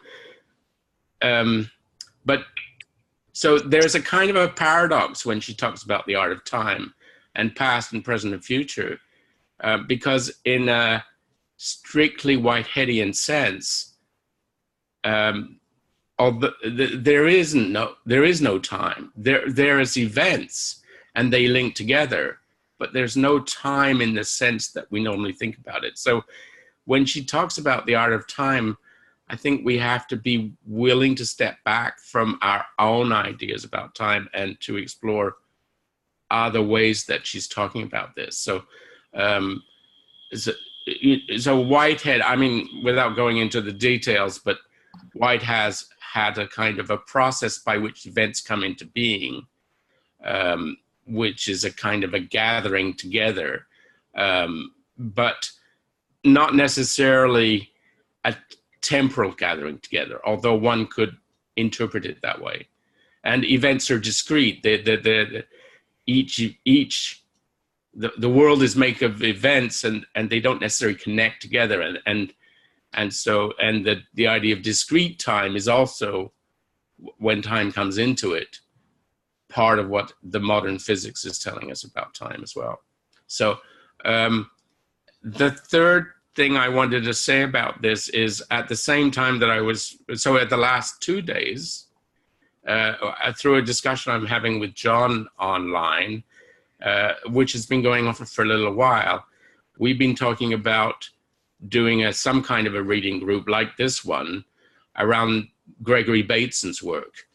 so there's a kind of a paradox when she talks about the art of time and past and present and future, because in a strictly Whiteheadian sense, although there is no time. There is events, and they link together, but there's no time in the sense that we normally think about it. So when she talks about the art of time, I think we have to be willing to step back from our own ideas about time and to explore other ways that she's talking about this. So, so Whitehead, I mean, without going into the details, but White has had a kind of a process by which events come into being, which is a kind of a gathering together, but not necessarily a temporal gathering together, although one could interpret it that way. And events are discrete. The world is made of events, and they don't necessarily connect together. And so the idea of discrete time is also, when time comes into it, part of what the modern physics is telling us about time as well. So the third thing I wanted to say about this is, at the same time that so at the last 2 days, through a discussion I'm having with John online, which has been going on for a little while, we've been talking about doing some kind of a reading group like this one around Gregory Bateson's work.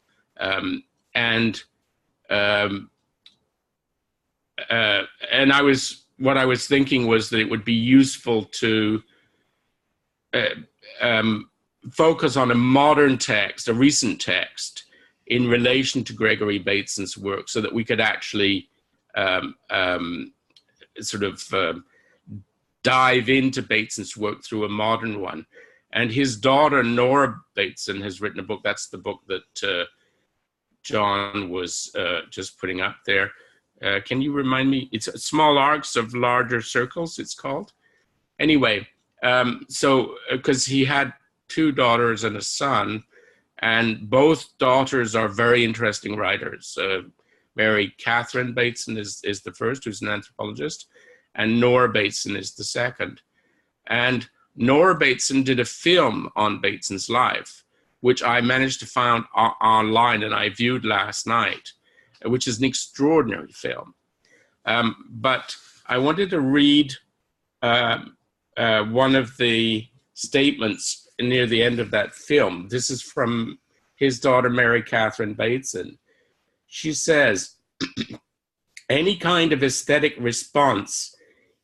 What I was thinking was that it would be useful to focus on a modern text, a recent text, in relation to Gregory Bateson's work, so that we could actually dive into Bateson's work through a modern one. And his daughter, Nora Bateson, has written a book. That's the book that John was just putting up there. Can you remind me? It's Small Arcs of Larger Circles, it's called. Anyway, so because he had 2 daughters and a son, and both daughters are very interesting writers. Mary Catherine Bateson is the first, who's an anthropologist, and Nora Bateson is the second. And Nora Bateson did a film on Bateson's life, which I managed to find online, and I viewed last night, which is an extraordinary film. But I wanted to read one of the statements near the end of that film. This is from his daughter, Mary Catherine Bateson. She says, "Any kind of aesthetic response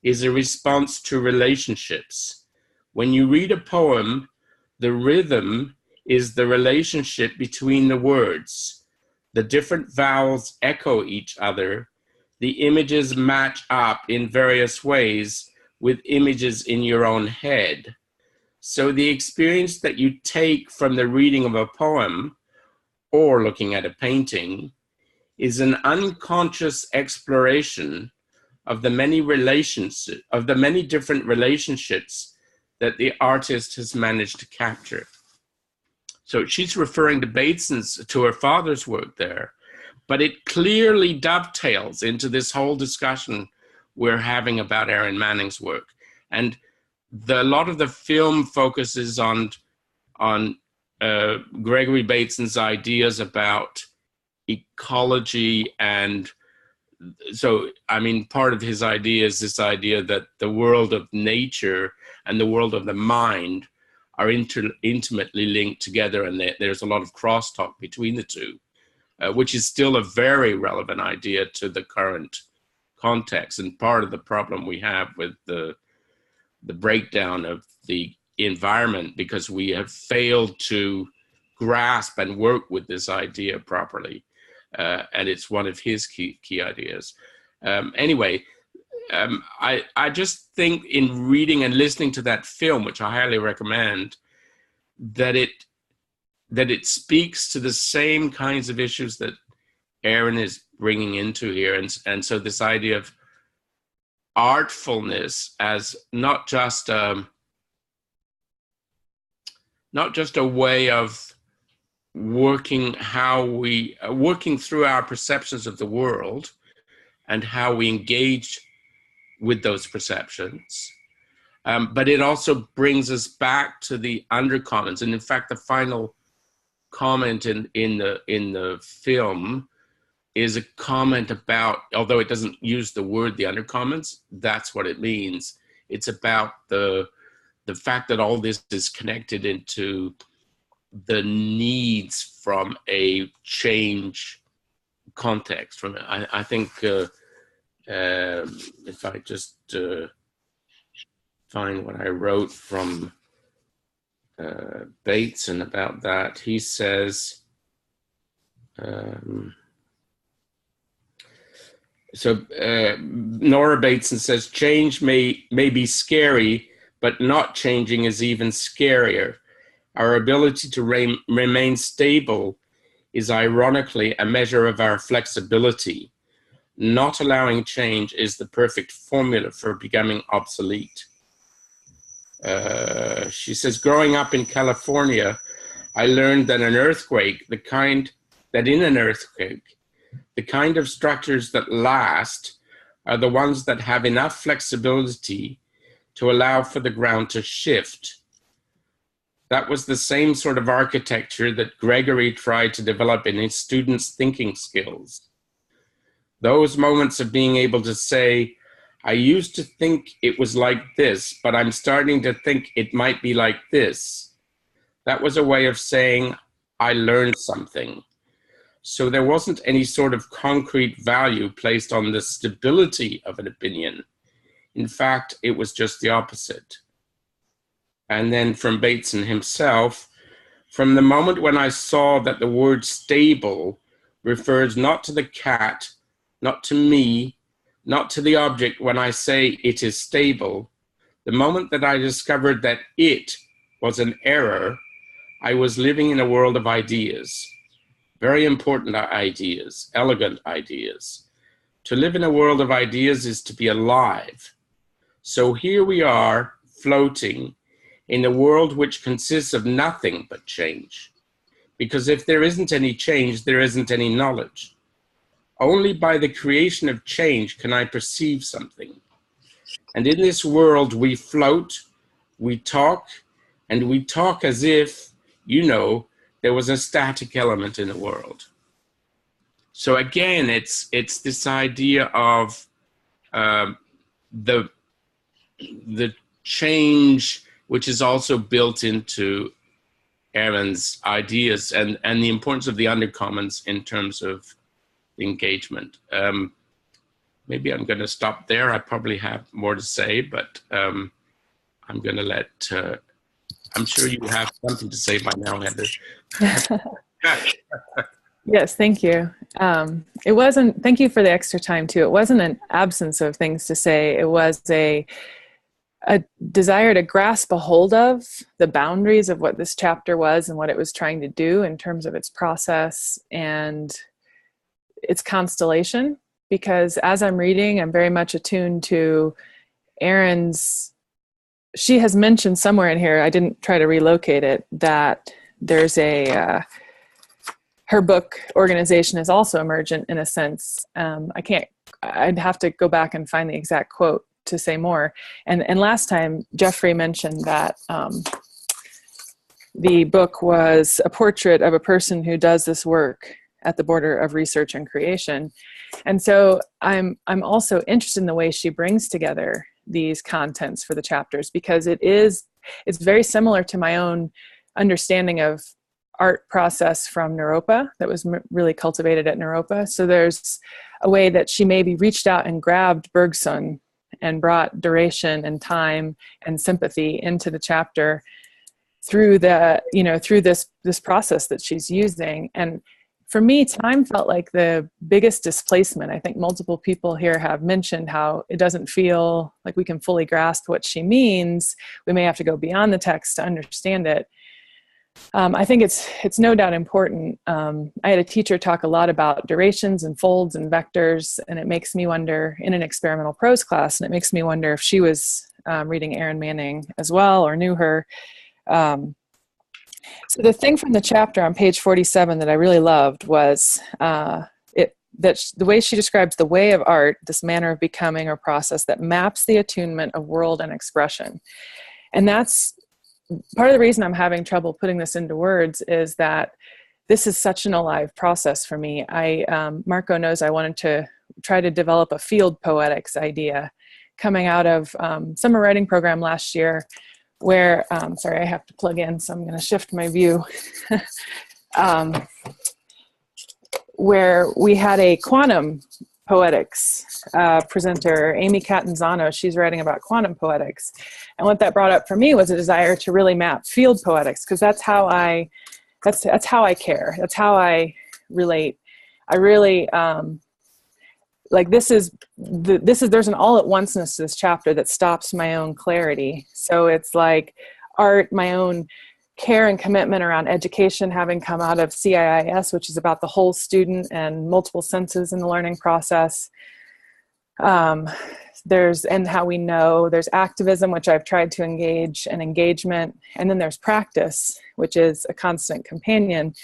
is a response to relationships. When you read a poem, the rhythm is the relationship between the words. The different vowels echo each other. The images match up in various ways with images in your own head. So the experience that you take from the reading of a poem or looking at a painting is an unconscious exploration of the many different relationships that the artist has managed to capture." So she's referring to her father's work there, but it clearly dovetails into this whole discussion we're having about Erin Manning's work. And a lot of the film focuses on Gregory Bateson's ideas about ecology. And so, I mean, part of his idea is this idea that the world of nature and the world of the mind are intimately linked together, and there's a lot of crosstalk between the two, which is still a very relevant idea to the current context, and part of the problem we have with the breakdown of the environment, because we have failed to grasp and work with this idea properly, and it's one of his key ideas. Anyway, I just think in reading and listening to that film, which I highly recommend, that it speaks to the same kinds of issues that Erin is bringing into here. And so this idea of artfulness as not just not just a way of working through our perceptions of the world and how we engage with those perceptions, but it also brings us back to the undercommons. And in fact, the final comment in the film is a comment about, although it doesn't use the word the undercommons, that's what it means. It's about the fact that all this is connected into the needs from a change context. From I think if I just find what I wrote from Bateson about that, he says. Nora Bateson says, change may be scary, but not changing is even scarier. Our ability to remain stable is ironically a measure of our flexibility. Not allowing change is the perfect formula for becoming obsolete. She says, growing up in California, I learned that in an earthquake, the kind of structures that last are the ones that have enough flexibility to allow for the ground to shift. That was the same sort of architecture that Gregory tried to develop in his students' thinking skills. Those moments of being able to say, I used to think it was like this, but I'm starting to think it might be like this. That was a way of saying, I learned something. So there wasn't any sort of concrete value placed on the stability of an opinion. In fact, it was just the opposite. And then from Bateson himself, from the moment when I saw that the word stable refers not to the cat, not to me, not to the object when I say it is stable, the moment that I discovered that it was an error, I was living in a world of ideas. Very important ideas, elegant ideas. To live in a world of ideas is to be alive. So here we are floating in a world which consists of nothing but change. Because if there isn't any change, there isn't any knowledge. Only by the creation of change can I perceive something. And in this world, we float, we talk, and we talk as if, there was a static element in the world. So again, it's this idea of the change, which is also built into Erin's ideas and the importance of the undercommons in terms of engagement. Maybe I'm going to stop there. I probably have more to say, but I'm going to let. I'm sure you have something to say by now, Heather. Yes, thank you. Thank you for the extra time too. It wasn't an absence of things to say. It was a desire to grasp a hold of the boundaries of what this chapter was and what it was trying to do in terms of its process and its constellation. Because as I'm reading, I'm very much attuned to Erin's. She has mentioned somewhere in here, I didn't try to relocate it, that there's her book organization is also emergent in a sense. I'd have to go back and find the exact quote to say more. And last time Jeffrey mentioned that the book was a portrait of a person who does this work at the border of research and creation. And so I'm also interested in the way she brings together these contents for the chapters, because it's very similar to my own understanding of art process from Naropa that was really cultivated at Naropa. So there's a way that she maybe reached out and grabbed Bergson and brought duration and time and sympathy into the chapter through this process that she's using. And for me, time felt like the biggest displacement. I think multiple people here have mentioned how it doesn't feel like we can fully grasp what she means. We may have to go beyond the text to understand it. I think it's no doubt important. I had a teacher talk a lot about durations and folds and vectors, and it makes me wonder, in an experimental prose class, and it makes me wonder if she was reading Erin Manning as well or knew her. So the thing from the chapter on page 47 that I really loved was the way she describes the way of art, this manner of becoming or process that maps the attunement of world and expression. And that's part of the reason I'm having trouble putting this into words, is that this is such an alive process for me. Marco knows I wanted to try to develop a field poetics idea coming out of summer writing program last year, where, sorry, I have to plug in, so I'm going to shift my view, where we had a quantum poetics presenter, Amy Catanzano. She's writing about quantum poetics. And what that brought up for me was a desire to really map field poetics, because that's how I care. That's how I relate. I really, there's an all at onceness to this chapter that stops my own clarity. So it's like art, my own care and commitment around education, having come out of CIIS, which is about the whole student and multiple senses in the learning process. And how we know, there's activism, which I've tried to engage, and engagement. And then there's practice, which is a constant companion,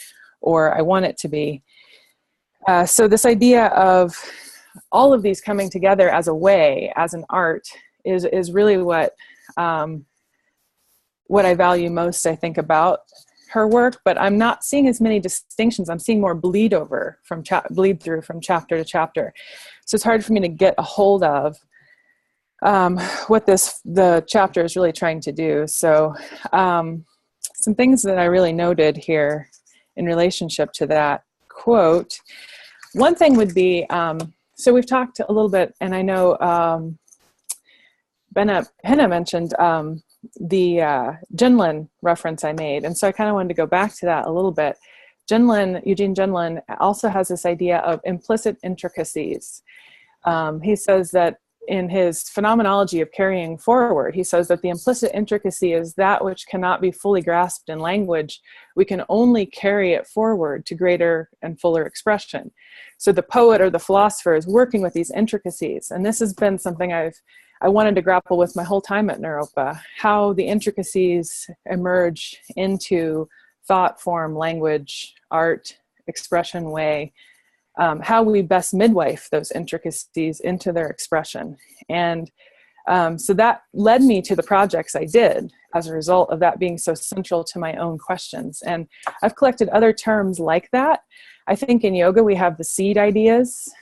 or I want it to be. So this idea of all of these coming together as a way, as an art, is really what I value most, I think, about her work. But I'm not seeing as many distinctions. I'm seeing more bleed through from chapter to chapter. So it's hard for me to get a hold of what the chapter is really trying to do. So some things that I really noted here in relationship to that quote. One thing would be, so we've talked a little bit, and I know Henna mentioned the Genlin reference I made. And so I kind of wanted to go back to that a little bit. Eugene Genlin also has this idea of implicit intricacies. He says that in his phenomenology of carrying forward, he says that the implicit intricacy is that which cannot be fully grasped in language. We can only carry it forward to greater and fuller expression. So the poet or the philosopher is working with these intricacies. And this has been something I wanted to grapple with my whole time at Naropa, how the intricacies emerge into thought, form, language, art, expression way, how we best midwife those intricacies into their expression. And so that led me to the projects I did as a result of that being so central to my own questions. And I've collected other terms like that. I think in yoga we have the seed ideas.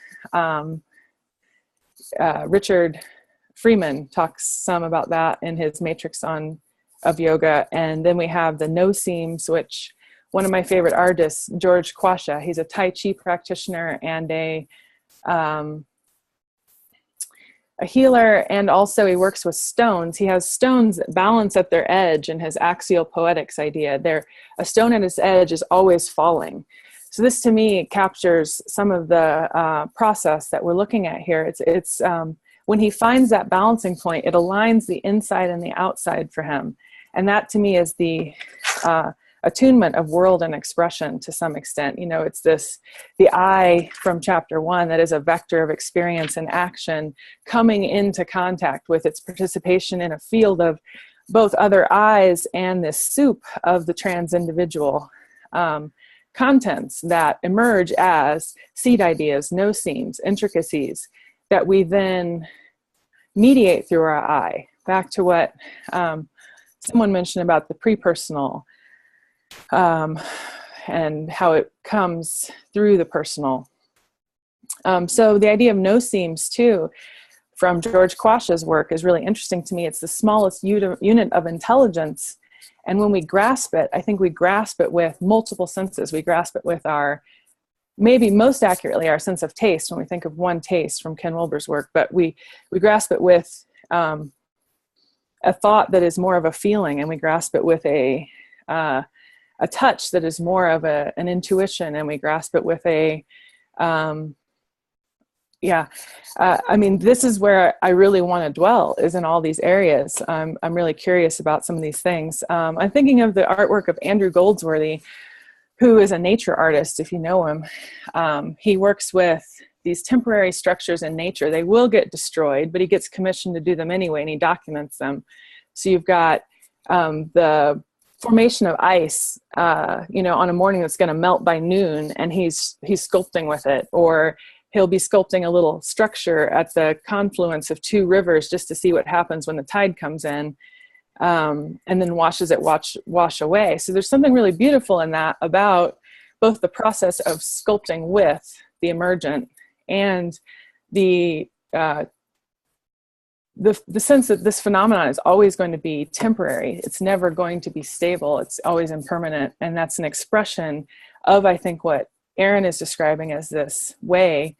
Richard Freeman talks some about that in his Matrix of Yoga. And then we have the no seams, which one of my favorite artists, George Kwasha, he's a Tai Chi practitioner and a healer, and also he works with stones. He has stones that balance at their edge in his axial poetics idea. A stone at its edge is always falling. So this to me captures some of the process that we're looking at here. It's when he finds that balancing point, it aligns the inside and the outside for him. And that to me is the attunement of world and expression to some extent. You know, it's the I from chapter 1 that is a vector of experience and action coming into contact with its participation in a field of both other eyes and this soup of the trans individual contents that emerge as seed ideas, no seams, intricacies, that we then mediate through our eye. Back to what someone mentioned about the pre-personal and how it comes through the personal. So the idea of no seams too, from George Kwasha's work, is really interesting to me. It's the smallest unit of intelligence. And when we grasp it, I think we grasp it with multiple senses. We grasp it with maybe most accurately, our sense of taste, when we think of one taste from Ken Wilber's work, but we grasp it with a thought that is more of a feeling, and we grasp it with a touch that is more of an intuition, and we grasp it with I mean, this is where I really want to dwell, is in all these areas. I'm really curious about some of these things. I'm thinking of the artwork of Andrew Goldsworthy, who is a nature artist, if you know him. He works with these temporary structures in nature. They will get destroyed, but he gets commissioned to do them anyway, and he documents them. So you've got the formation of ice, on a morning that's going to melt by noon, and he's sculpting with it, or he'll be sculpting a little structure at the confluence of two rivers just to see what happens when the tide comes in, and then watches it wash away. So there's something really beautiful in that about both the process of sculpting with the emergent and the sense that this phenomenon is always going to be temporary. It's never going to be stable. It's always impermanent. And that's an expression of, I think, what Erin is describing as this way,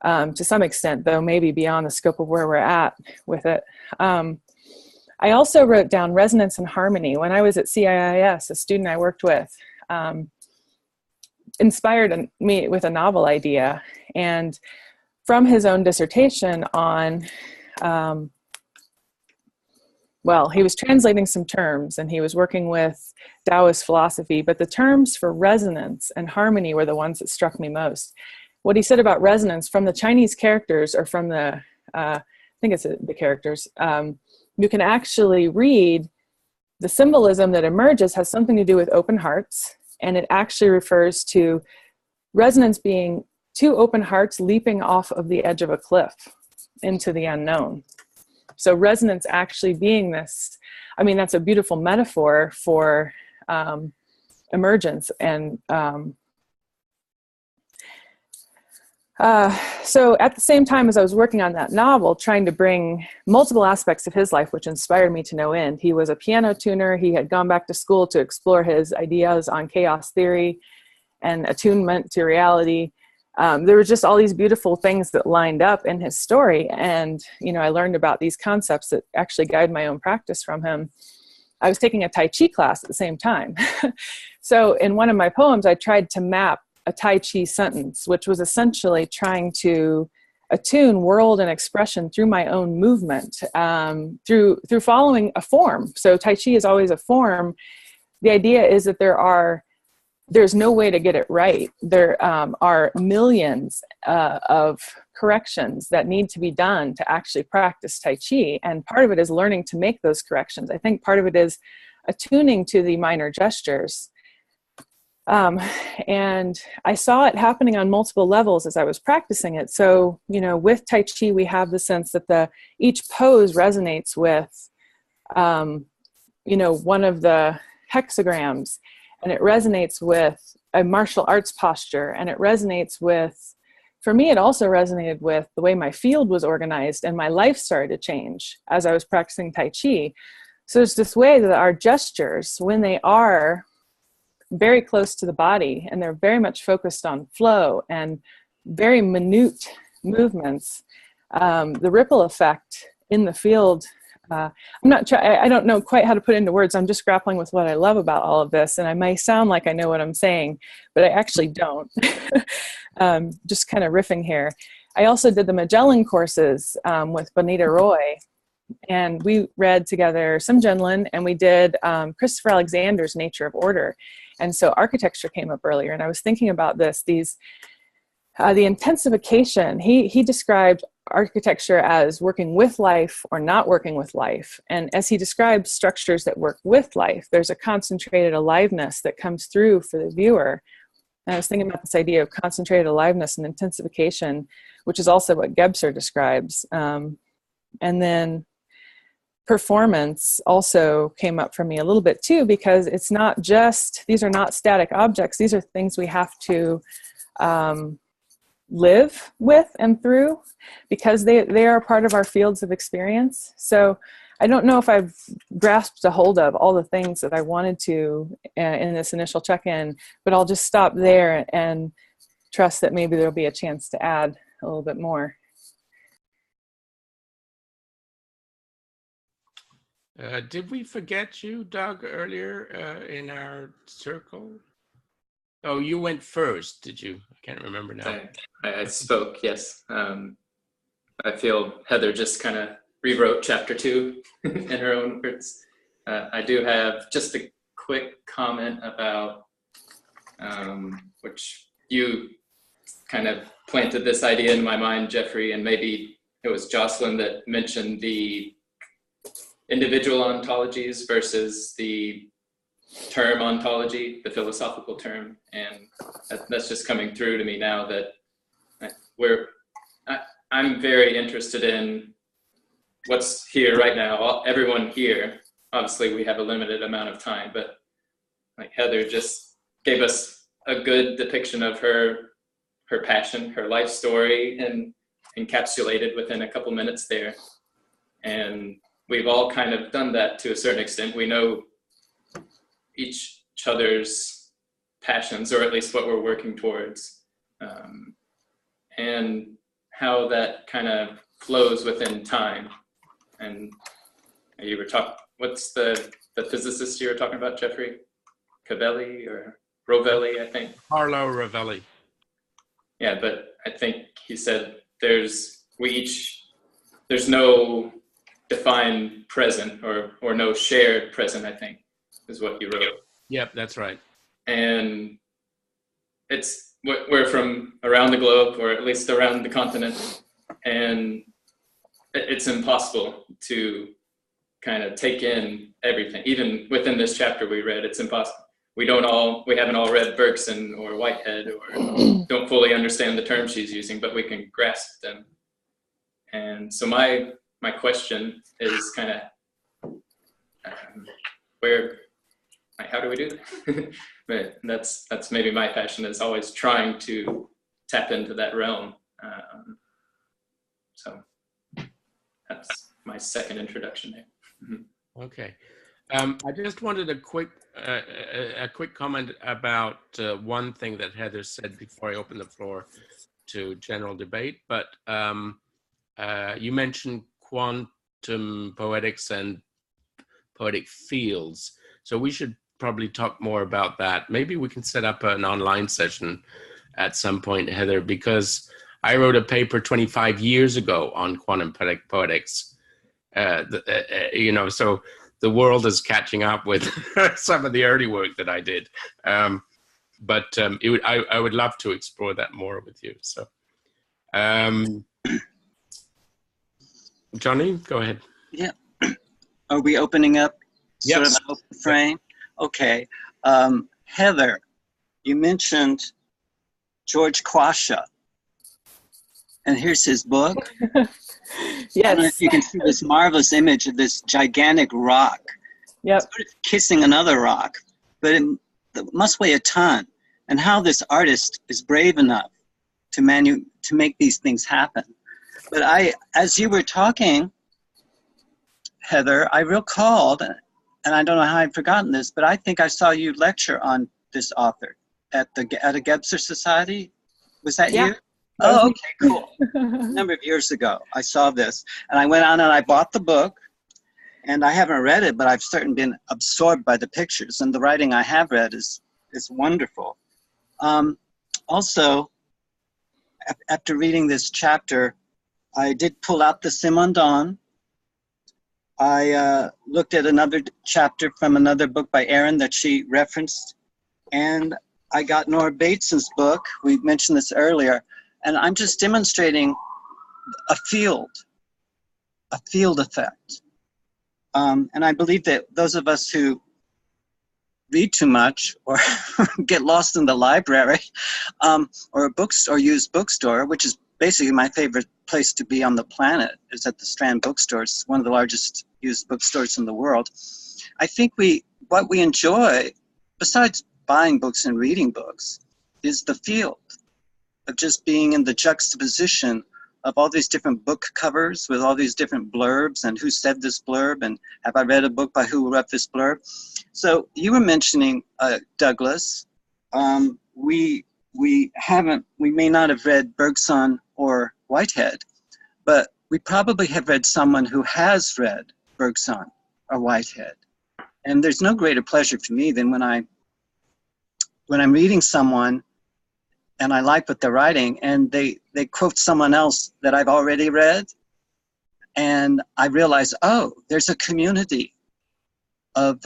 to some extent, though maybe beyond the scope of where we're at with it. I also wrote down resonance and harmony. When I was at CIIS, a student I worked with inspired me with a novel idea. And from his own dissertation on he was translating some terms, and he was working with Taoist philosophy, but the terms for resonance and harmony were the ones that struck me most. What he said about resonance from the Chinese characters, or from the, I think it's the characters, you can actually read the symbolism that emerges has something to do with open hearts, and it actually refers to resonance being two open hearts leaping off of the edge of a cliff into the unknown. So resonance actually being this, that's a beautiful metaphor for emergence. And so at the same time as I was working on that novel, trying to bring multiple aspects of his life, which inspired me to no end. He was a piano tuner. He had gone back to school to explore his ideas on chaos theory and attunement to reality. There were just all these beautiful things that lined up in his story. And, I learned about these concepts that actually guide my own practice from him. I was taking a Tai Chi class at the same time. So in one of my poems, I tried to map a Tai Chi sentence, which was essentially trying to attune world and expression through my own movement, through following a form. So Tai Chi is always a form. The idea is that there's no way to get it right. There are millions of corrections that need to be done to actually practice Tai Chi. And part of it is learning to make those corrections. I think part of it is attuning to the minor gestures. And I saw it happening on multiple levels as I was practicing it. So, with Tai Chi, we have the sense that each pose resonates with, one of the hexagrams. And it resonates with a martial arts posture. And it resonates with, for me, it also resonated with the way my field was organized, and my life started to change as I was practicing Tai Chi. So there's this way that our gestures, when they are very close to the body, and they're very much focused on flow and very minute movements, the ripple effect in the field, I don't know quite how to put it into words. I'm just grappling with what I love about all of this. And I may sound like I know what I'm saying, but I actually don't. Just kind of riffing here. I also did the Magellan courses with Bonita Roy. And we read together some Genlin, and we did Christopher Alexander's Nature of Order. And so architecture came up earlier. And I was thinking about this, the intensification. He described architecture as working with life or not working with life. And as he describes structures that work with life, there's a concentrated aliveness that comes through for the viewer. And I was thinking about this idea of concentrated aliveness and intensification, which is also what Gebser describes. And then performance also came up for me a little bit too, because it's not just, these are not static objects. These are things we have to live with and through, because they are part of our fields of experience. So I don't know if I've grasped a hold of all the things that I wanted to in this initial check-in, but I'll just stop there and trust that maybe there'll be a chance to add a little bit more. Did we forget you, Doug, earlier in our circle? Oh, you went first, did you? I can't remember now. I spoke, yes. I feel Heather just kind of rewrote chapter 2 in her own words. I do have just a quick comment about, which you kind of planted this idea in my mind, Jeffrey, and maybe it was Jocelyn that mentioned the individual ontologies versus the term ontology, the philosophical term, and that's just coming through to me now that I'm very interested in what's here right now. Everyone here, obviously we have a limited amount of time, but like Heather just gave us a good depiction of her passion, her life story, and encapsulated within a couple minutes there. And we've all kind of done that to a certain extent. We know each other's passions, or at least what we're working towards, and how that kind of flows within time. And you were talking, what's the physicist you were talking about, Jeffrey? Cavelli or Rovelli, I think. Carlo Rovelli. Yeah, but I think he said there's no defined present or no shared present, I think, is what he wrote. Yep, that's right. And we're from around the globe, or at least around the continent, and it's impossible to kind of take in everything. Even within this chapter we read, it's impossible. We haven't all read Bergson or Whitehead, or don't fully understand the terms she's using, but we can grasp them. And so my question is kind of how do we do that? But that's maybe my passion, is always trying to tap into that realm. So that's my second introduction there. Okay. I just wanted a quick comment about one thing that Heather said before I open the floor to general debate. But you mentioned quantum poetics and poetic fields. So we should probably talk more about that. Maybe we can set up an online session at some point, Heather, because I wrote a paper 25 years ago on quantum poetics. So the world is catching up with some of the early work that I did. But I would love to explore that more with you. So, Johnny, go ahead. Yeah. Are we opening up sort of an open frame? Okay. Heather, you mentioned George Quasha. And here's his book. Yes. I don't know if you can see this marvelous image of this gigantic rock. Yep. Sort of kissing another rock, but it must weigh a ton. And how this artist is brave enough to make these things happen. But as you were talking, Heather, I recalled, and I don't know how I've forgotten this, but I think I saw you lecture on this author at a Gebser Society. Was that you? Oh, okay, cool. A number of years ago, I saw this, and I went on and I bought the book, and I haven't read it, but I've certainly been absorbed by the pictures, and the writing I have read is wonderful. Also, after reading this chapter, I did pull out the Simondon. I looked at another chapter from another book by Erin that she referenced, and I got Nora Bateson's book. We mentioned this earlier. And I'm just demonstrating a field effect. And I believe that those of us who read too much or get lost in the library or use bookstore, which is basically my favorite place to be on the planet, is at the Strand Bookstores, one of the largest used bookstores in the world. I think what we enjoy, besides buying books and reading books, is the field of just being in the juxtaposition of all these different book covers with all these different blurbs and who said this blurb and have I read a book by who wrote this blurb. So you were mentioning Douglas. We may not have read Bergson or Whitehead, but we probably have read someone who has read Bergson or Whitehead. And there's no greater pleasure for me than when I'm reading someone and I like what they're writing, and they quote someone else that I've already read, and I realize, oh, there's a community of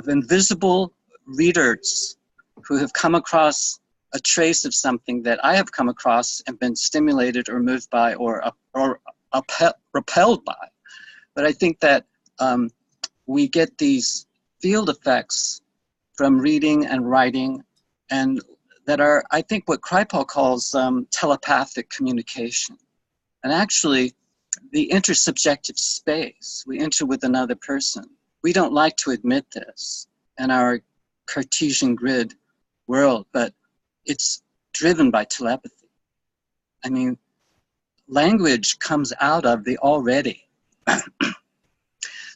invisible readers who have come across a trace of something that I have come across and been stimulated or moved by or repelled by. But I think that we get these field effects from reading and writing, and that are, I think, what Kripal calls telepathic communication. And actually, the intersubjective space we enter with another person. We don't like to admit this in our Cartesian grid world, but it's driven by telepathy. I mean, language comes out of the already.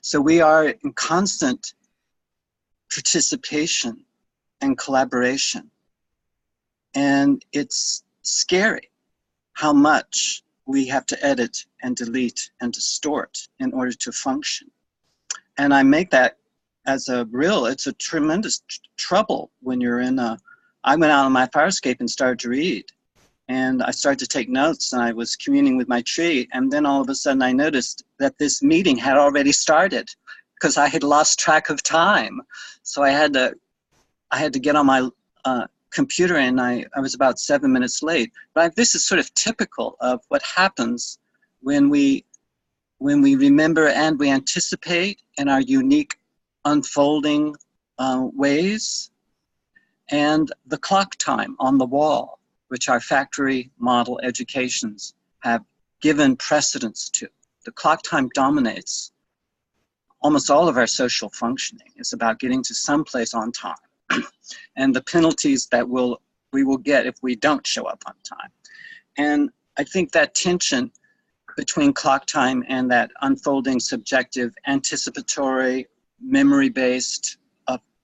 So we are in constant participation and collaboration. And it's scary how much we have to edit and delete and distort in order to function. And I make that as a real, it's a tremendous trouble when you're in a, I went out on my fire escape and started to read. And I started to take notes, and I was communing with my tree. And then all of a sudden I noticed that this meeting had already started because I had lost track of time. So I had to get on my computer, and I was about 7 minutes late. But this is sort of typical of what happens when we remember and we anticipate in our unique unfolding ways. And the clock time on the wall, which our factory model educations have given precedence to. The clock time dominates almost all of our social functioning. It's about getting to some place on time and the penalties that we will get if we don't show up on time. And I think that tension between clock time and that unfolding subjective anticipatory memory-based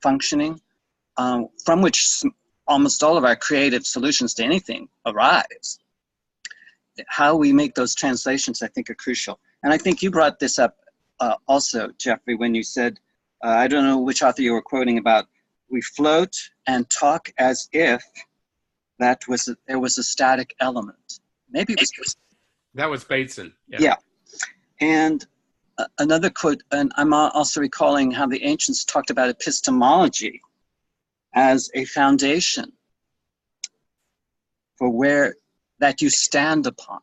functioning, from which almost all of our creative solutions to anything arise. How we make those translations, I think, are crucial. And I think you brought this up also, Jeffrey, when you said, I don't know which author you were quoting about, we float and talk as if there was a static element. Maybe it was... That was Bateson. Yeah. And another quote, and I'm also recalling how the ancients talked about epistemology as a foundation for where that you stand upon.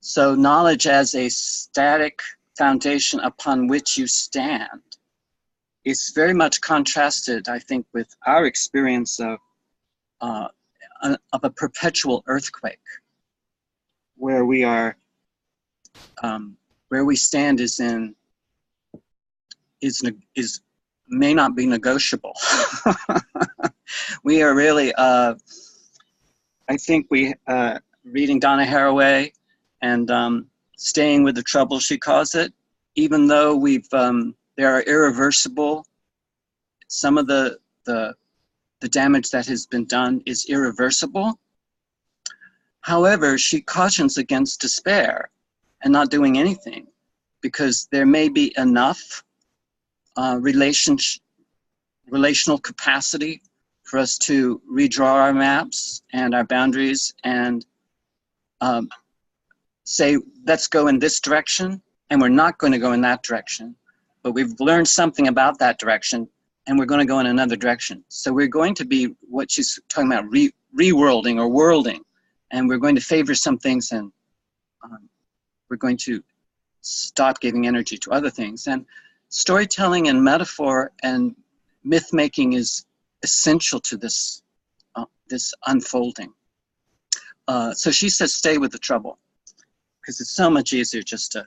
So knowledge as a static foundation upon which you stand is very much contrasted, I think, with our experience of a perpetual earthquake, where we are, where we stand may not be negotiable. We are really, I think reading Donna Haraway and staying with the trouble, she calls it, even though there are irreversible, some of the damage that has been done is irreversible. However, she cautions against despair and not doing anything, because there may be enough relational capacity for us to redraw our maps and our boundaries and say, let's go in this direction, and we're not going to go in that direction. But we've learned something about that direction, and we're going to go in another direction. So we're going to be what she's talking about, reworlding or worlding, and we're going to favor some things, and we're going to stop giving energy to other things. And storytelling and metaphor and myth making is essential to this unfolding. So she says, stay with the trouble, because it's so much easier just to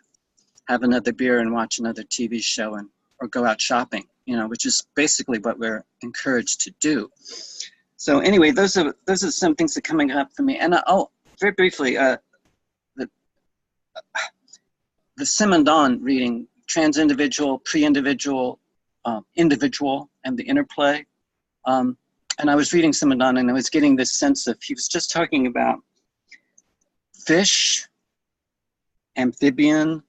have another beer and watch another TV show or go out shopping, which is basically what we're encouraged to do. So anyway, those are some things that are coming up for me. And very briefly, the Simondon reading, trans-individual, pre-individual, individual, and the interplay. And I was reading Simondon, and I was getting this sense of, he was just talking about fish, amphibian,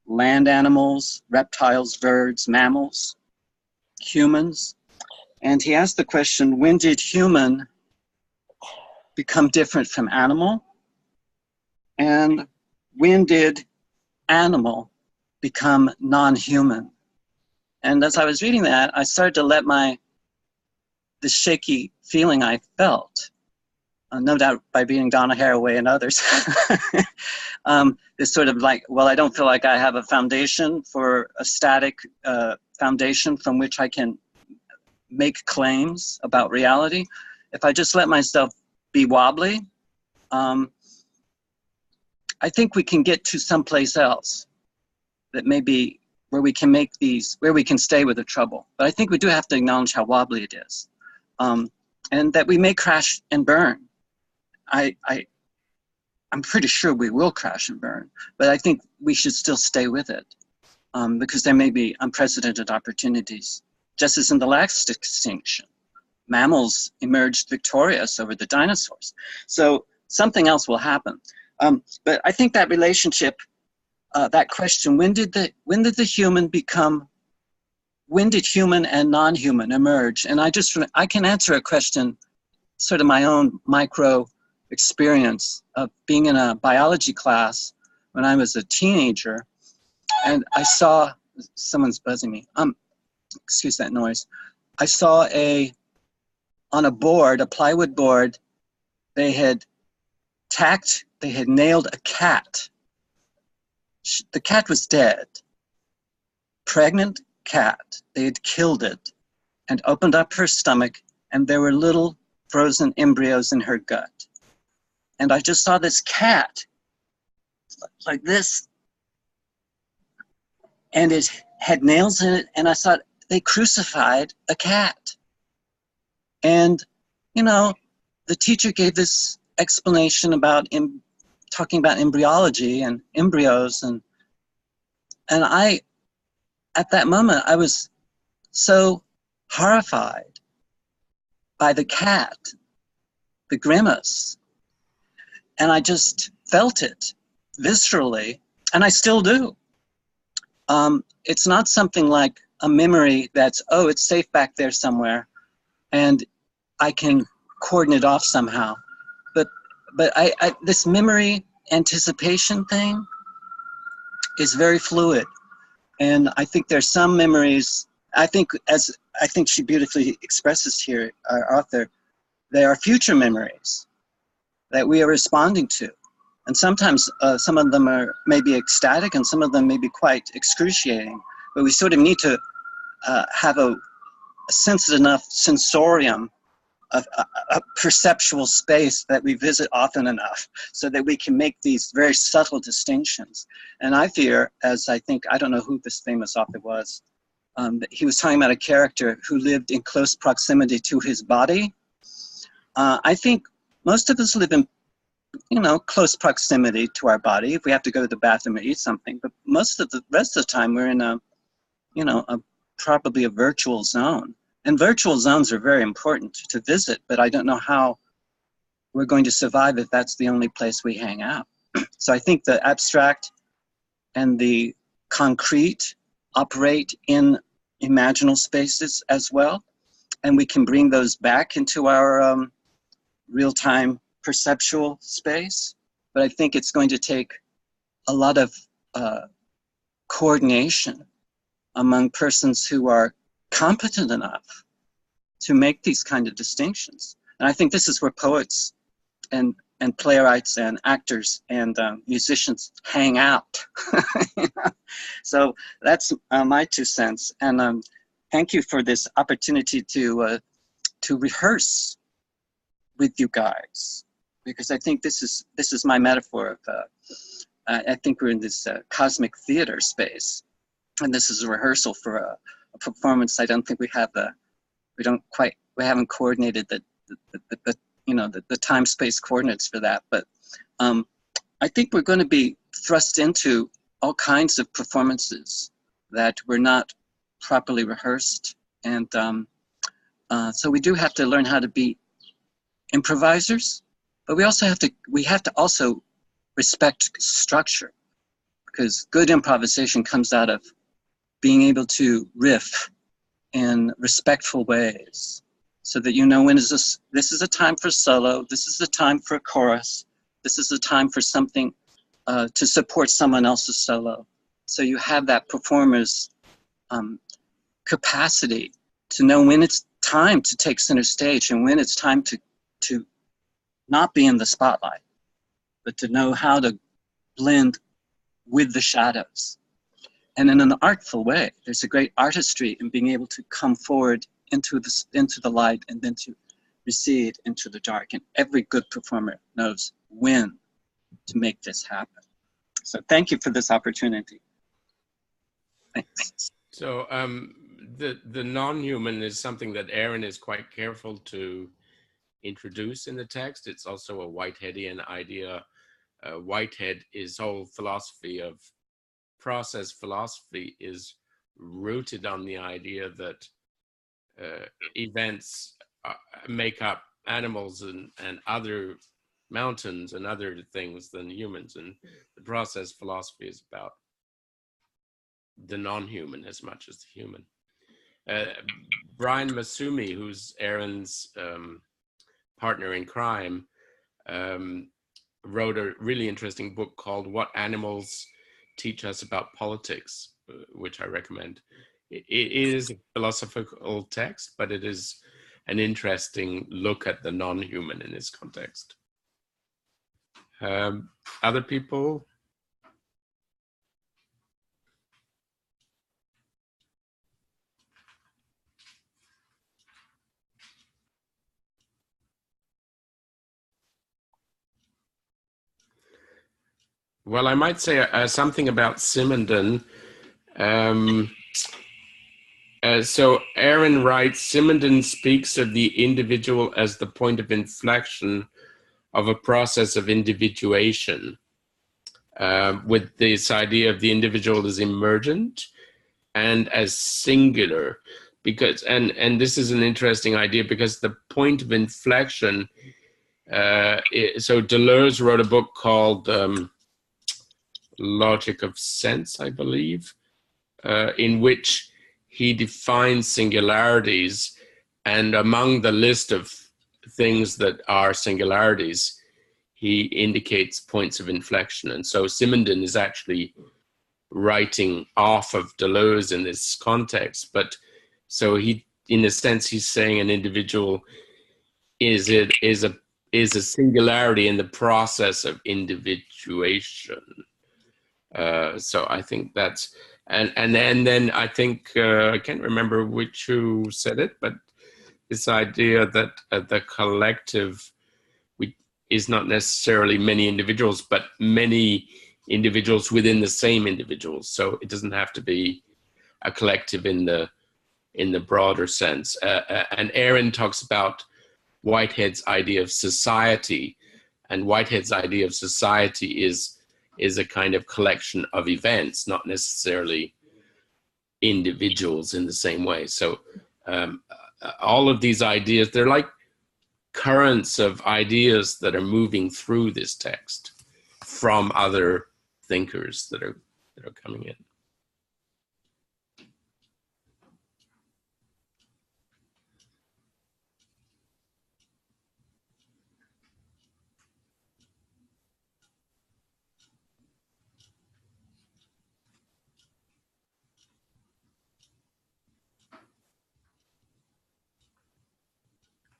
land animals, reptiles, birds, mammals, humans. And he asked the question, when did human become different from animal? And when did animal become non-human? And as I was reading that, I started to let the shaky feeling I felt no doubt by beating Donna Haraway and others. It's sort of like, well, I don't feel like I have a foundation for a static foundation from which I can make claims about reality. If I just let myself be wobbly, I think we can get to someplace else that may be where we can make these, where we can stay with the trouble. But I think we do have to acknowledge how wobbly it is. And that we may crash and burn. I'm pretty sure we will crash and burn, but I think we should still stay with it because there may be unprecedented opportunities. Just as in the last extinction, mammals emerged victorious over the dinosaurs. So something else will happen. But I think that relationship, that question, when did the human become, when did human and non-human emerge? And I can answer a question, sort of my own micro experience of being in a biology class when I was a teenager, and I saw, someone's buzzing me, excuse that noise. I saw on a board, a plywood board, they had nailed a cat. The cat was dead, pregnant cat. They had killed it and opened up her stomach, and there were little frozen embryos in her gut. And I just saw this cat like this, and it had nails in it, and I thought, they crucified a cat. And, you know, the teacher gave this explanation about talking about embryology and embryos, and I, at that moment, I was so horrified by the cat, the grimace, and I just felt it viscerally, and I still do. It's not something like a memory that's, oh, it's safe back there somewhere, and I can cordon it off somehow. But this memory anticipation thing is very fluid, and I think there's some memories. I think she beautifully expresses here, our author, there are future memories that we are responding to. And sometimes some of them are maybe ecstatic and some of them may be quite excruciating, but we sort of need to have a sensitive enough sensorium, a perceptual space that we visit often enough so that we can make these very subtle distinctions. And I fear, as I don't know who this famous author was, he was talking about a character who lived in close proximity to his body. I think most of us live in, close proximity to our body if we have to go to the bathroom or eat something, but most of the rest of the time we're in probably a virtual zone. And virtual zones are very important to visit, but I don't know how we're going to survive if that's the only place we hang out. So I think the abstract and the concrete operate in imaginal spaces as well, and we can bring those back into our real-time perceptual space. But I think it's going to take a lot of coordination among persons who are competent enough to make these kind of distinctions. And I think this is where poets and playwrights and actors and musicians hang out. So that's my 2 cents. And thank you for this opportunity to rehearse with you guys, because I think this is my metaphor of, I think we're in this cosmic theater space, and this is a rehearsal for a performance. I don't think we haven't coordinated the time-space coordinates for that, but I think we're going to be thrust into all kinds of performances that were not properly rehearsed, and so we do have to learn how to be improvisers, but we have to also respect structure, because good improvisation comes out of being able to riff in respectful ways, so that when this is a time for solo, this is a time for a chorus, this is a time for something to support someone else's solo. So you have that performer's capacity to know when it's time to take center stage and when it's time to not be in the spotlight, but to know how to blend with the shadows. And in an artful way, there's a great artistry in being able to come forward into the light and then to recede into the dark. And every good performer knows when to make this happen. So thank you for this opportunity. Thanks. So the non-human is something that Erin is quite careful to introduce in the text. It's also a Whiteheadian idea. Whitehead, his whole philosophy of process philosophy is rooted on the idea that events make up animals and other mountains and other things than humans, and the process philosophy is about the non-human as much as the human. Brian Masumi, who's Erin's partner in crime, wrote a really interesting book called What Animals Teach Us About Politics, which I recommend. It is a philosophical text, but it is an interesting look at the non-human in this context. Other people? Well, I might say something about Simondon. So Erin writes, Simondon speaks of the individual as the point of inflection of a process of individuation, with this idea of the individual as emergent and as singular. Because, and this is an interesting idea because the point of inflection, so Deleuze wrote a book called Logic of Sense, I believe, in which he defines singularities, and among the list of things that are singularities, he indicates points of inflection. And so Simondon is actually writing off of Deleuze in this context, but so he, in a sense, he's saying an individual is a singularity in the process of individuation. So I think that's, and then I think, I can't remember who said it, but this idea that the collective is not necessarily many individuals, but many individuals within the same individuals. So it doesn't have to be a collective in the broader sense. And Erin talks about Whitehead's idea of society, and Whitehead's idea of society is a kind of collection of events, not necessarily individuals in the same way. So all of these ideas, they're like currents of ideas that are moving through this text from other thinkers that are coming in.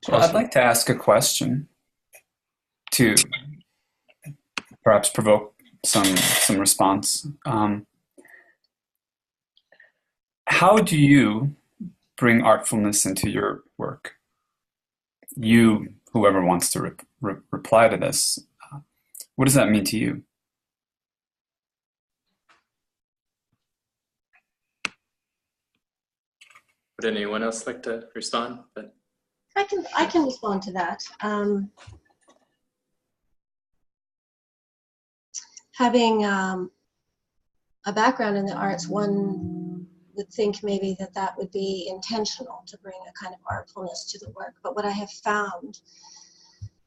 Well, I'd like to ask a question to perhaps provoke some response. How do you bring artfulness into your work? You, whoever wants to reply to this, what does that mean to you? Would anyone else like to respond? But I can respond to that. Having a background in the arts, one would think maybe that would be intentional to bring a kind of artfulness to the work. But what I have found,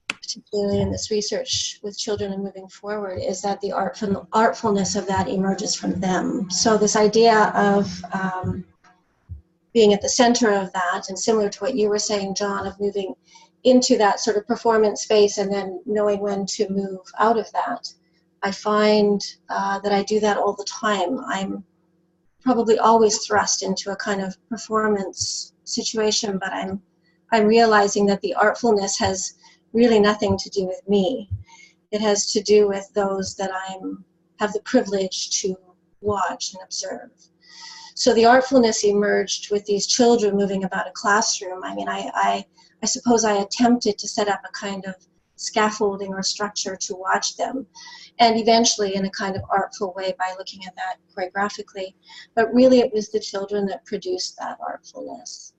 particularly in this research with children and moving forward, is that the artfulness of that emerges from them. So this idea of being at the center of that, and similar to what you were saying, John, of moving into that sort of performance space and then knowing when to move out of that. I find that I do that all the time. I'm probably always thrust into a kind of performance situation, but I'm realizing that the artfulness has really nothing to do with me. It has to do with those that have the privilege to watch and observe. So the artfulness emerged with these children moving about a classroom. I mean, I suppose I attempted to set up a kind of scaffolding or structure to watch them, and eventually in a kind of artful way by looking at that quite graphically. But really it was the children that produced that artfulness.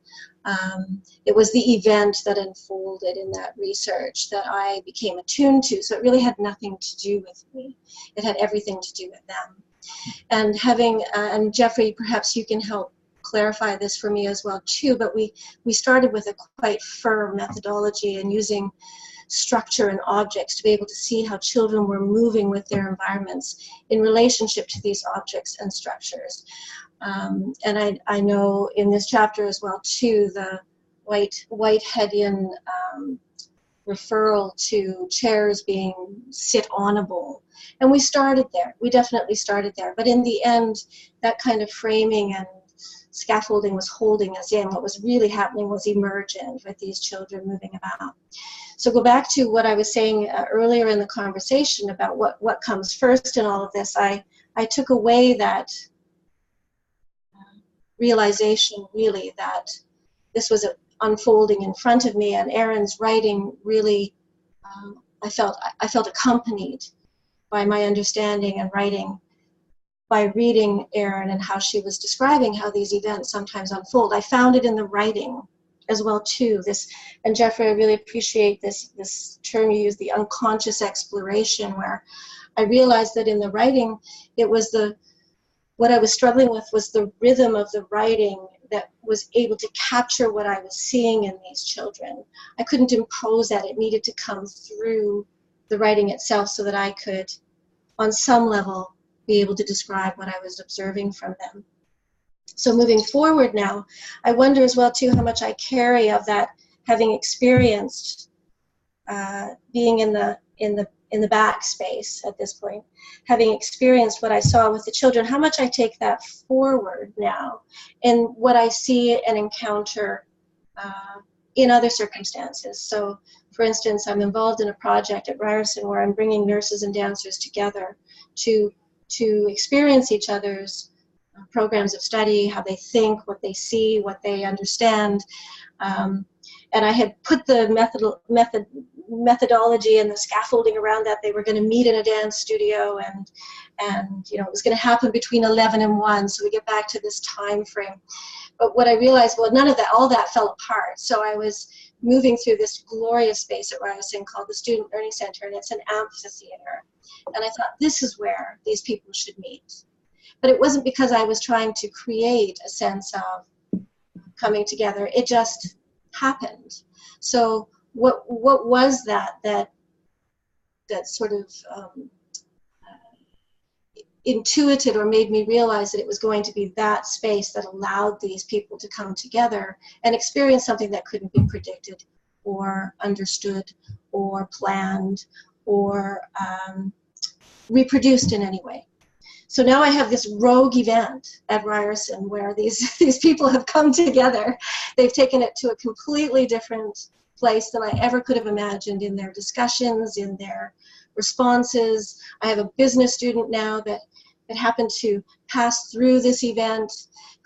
It was the event that unfolded in that research that I became attuned to. So it really had nothing to do with me. It had everything to do with them. And and Jeffrey, perhaps you can help clarify this for me as well too, but we started with a quite firm methodology and using structure and objects to be able to see how children were moving with their environments in relationship to these objects and structures. And I know in this chapter as well too, the Whiteheadian referral to chairs being sit-onable. And we started there. We definitely started there. But in the end, that kind of framing and scaffolding was holding us in. What was really happening was emergent with these children moving about. So go back to what I was saying earlier in the conversation about what comes first in all of this. I took away that realization, really, that this was unfolding in front of me, and Erin's writing really, I felt accompanied by my understanding and writing by reading Erin and how she was describing how these events sometimes unfold. I found it in the writing as well too. And Jeffrey, I really appreciate this term you use, the unconscious exploration, where I realized that in the writing, it was what I was struggling with was the rhythm of the writing that was able to capture what I was seeing in these children. I couldn't impose that. It needed to come through the writing itself so that I could, on some level, be able to describe what I was observing from them. So moving forward now, I wonder as well too how much I carry of that, having experienced being in the back space at this point, having experienced what I saw with the children, how much I take that forward now in what I see and encounter in other circumstances. So for instance, I'm involved in a project at Ryerson where I'm bringing nurses and dancers together to experience each other's programs of study, how they think, what they see, what they understand. And I had put the methodology and the scaffolding around that. They were going to meet in a dance studio, and it was going to happen between 11 and 1, so we get back to this time frame. But what I realized, well, none of that, all that fell apart. So I was moving through this glorious space at Ryerson called the Student Learning Center, and it's an amphitheater. And I thought, this is where these people should meet. But it wasn't because I was trying to create a sense of coming together. It just happened. So what was that sort of intuited or made me realize that it was going to be that space that allowed these people to come together and experience something that couldn't be predicted or understood or planned or reproduced in any way. So now I have this rogue event at Ryerson where these people have come together. They've taken it to a completely different place than I ever could have imagined in their discussions, in their responses. I have a business student now that happened to pass through this event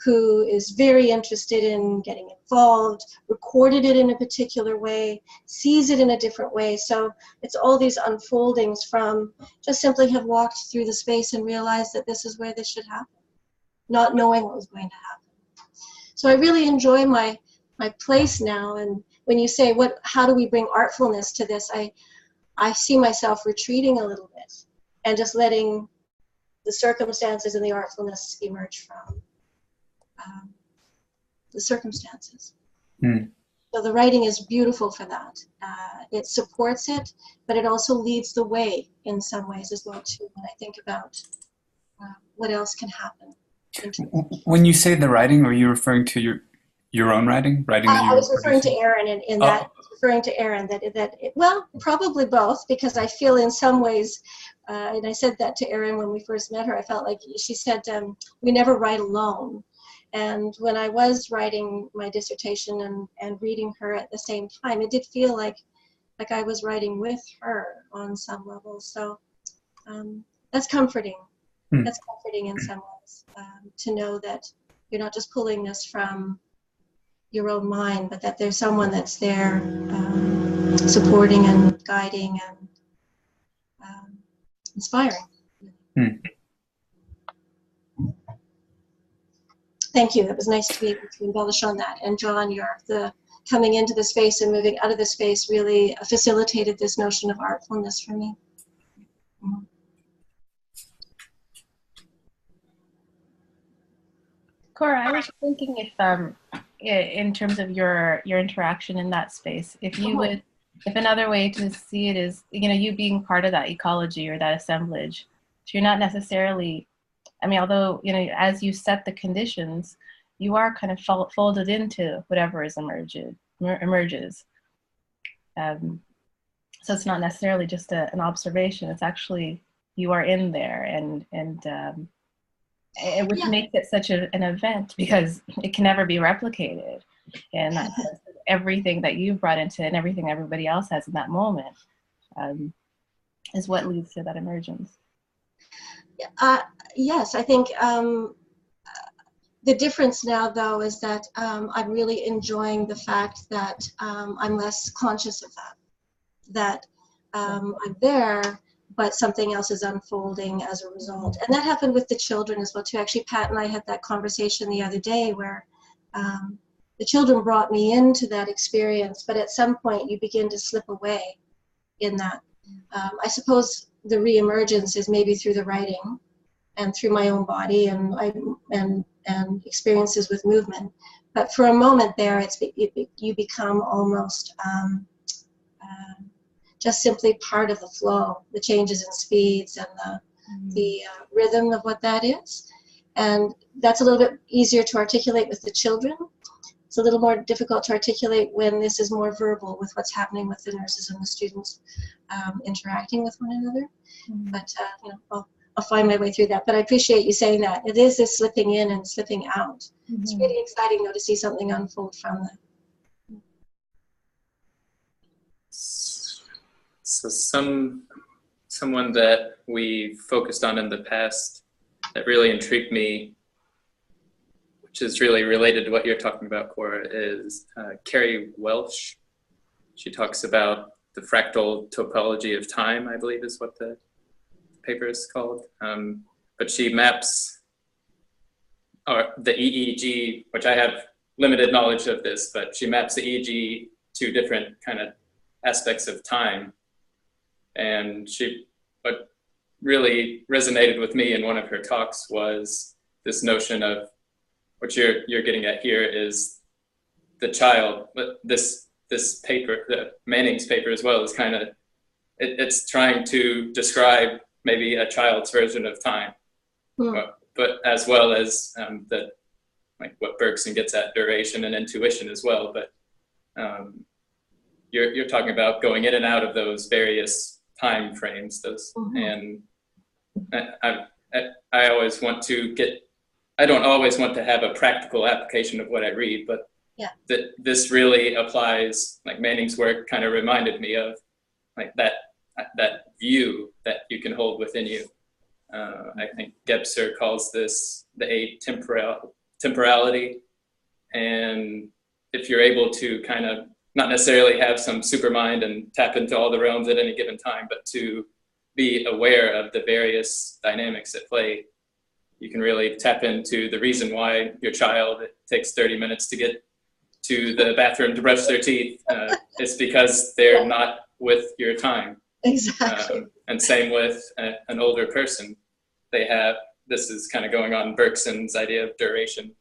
who is very interested in getting involved, recorded it in a particular way, sees it in a different way. So it's all these unfoldings from just simply have walked through the space and realized that this is where this should happen, not knowing what was going to happen. So I really enjoy my place now. And when you say, how do we bring artfulness to this, I see myself retreating a little bit and just letting the circumstances and the artfulness emerge from the circumstances. So the writing is beautiful for that. It supports it, but it also leads the way in some ways as well too, when I think about what else can happen. When you say the writing, are you referring to your own writing? I was referring to Erin in that. I was referring to Erin well, probably both, because I feel in some ways, and I said that to Erin when we first met her, I felt like she said, we never write alone. And when I was writing my dissertation and reading her at the same time, it did feel like like I was writing with her on some level. So that's comforting. That's comforting in some ways, to know that you're not just pulling this from your own mind, but that there's someone that's there supporting and guiding and inspiring. Thank you. It was nice to be able to embellish on that. And John, the coming into the space and moving out of the space really facilitated this notion of artfulness for me. Cora, I was thinking if, in terms of your interaction in that space, if another way to see it is, you being part of that ecology or that assemblage, so you're not necessarily, although, as you set the conditions, you are kind of folded into whatever is emerges. So it's not necessarily just an observation, it's actually, you are in there, which makes it such an event because it can never be replicated. And that's everything that you brought into and everything everybody else has in that moment is what leads to that emergence. Yes, I think the difference now, though, is that I'm really enjoying the fact that I'm less conscious of that I'm there, but something else is unfolding as a result. And that happened with the children as well, too. Actually, Pat and I had that conversation the other day where the children brought me into that experience, but at some point you begin to slip away in that. I suppose the reemergence is maybe through the writing and through my own body and experiences with movement. But for a moment there, you become almost just simply part of the flow, the changes in speeds and the rhythm of what that is. And that's a little bit easier to articulate with the children. It's a little more difficult to articulate when this is more verbal with what's happening with the nurses and the students interacting with one another. But I'll find my way through that. But I appreciate you saying that. It is this slipping in and slipping out. It's really exciting, though, to see something unfold from that. So someone that we focused on in the past that really intrigued me, which is really related to what you're talking about, Cora, is Carrie Welsh. She talks about the fractal topology of time, I believe is what the paper is called. But she maps the EEG, which I have limited knowledge of this, but she maps the EEG to different kind of aspects of time. And what really resonated with me in one of her talks was this notion of what you're getting at here is the child. But this paper, the Manning's paper as well, is kind of it's trying to describe maybe a child's version of time, but as well as what Bergson gets at, duration and intuition as well. But you're talking about going in and out of those various time frames. And I always want to I don't always want to have a practical application of what I read, but that this really applies. Like Manning's work kind of reminded me of like that view that you can hold within you. I think Gebser calls this the atemporality. And if you're able to kind of not necessarily have some super mind and tap into all the realms at any given time, but to be aware of the various dynamics at play, you can really tap into the reason why your child, it takes 30 minutes to get to the bathroom to brush their teeth. It's because they're not with your time. Exactly. And same with an older person. This is kind of going on Bergson's idea of duration.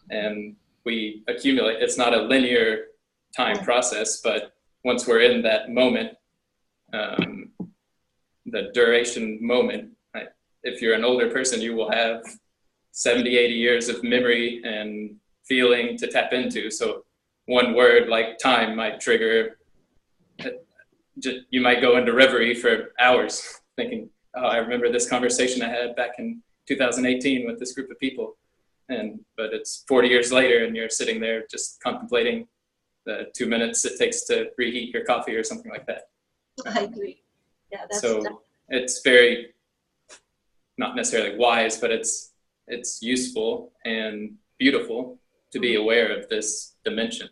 And we accumulate, it's not a linear time process, but once we're in that moment, the duration moment, right? If you're an older person, you will have 70, 80 years of memory and feeling to tap into. So one word like time might trigger, you might go into reverie for hours thinking, oh, I remember this conversation I had back in 2018 with this group of people. But it's 40 years later and you're sitting there just contemplating the 2 minutes it takes to reheat your coffee or something like that. I agree. Yeah, that's So it's very, not necessarily wise, but it's useful and beautiful to be aware of this dimension.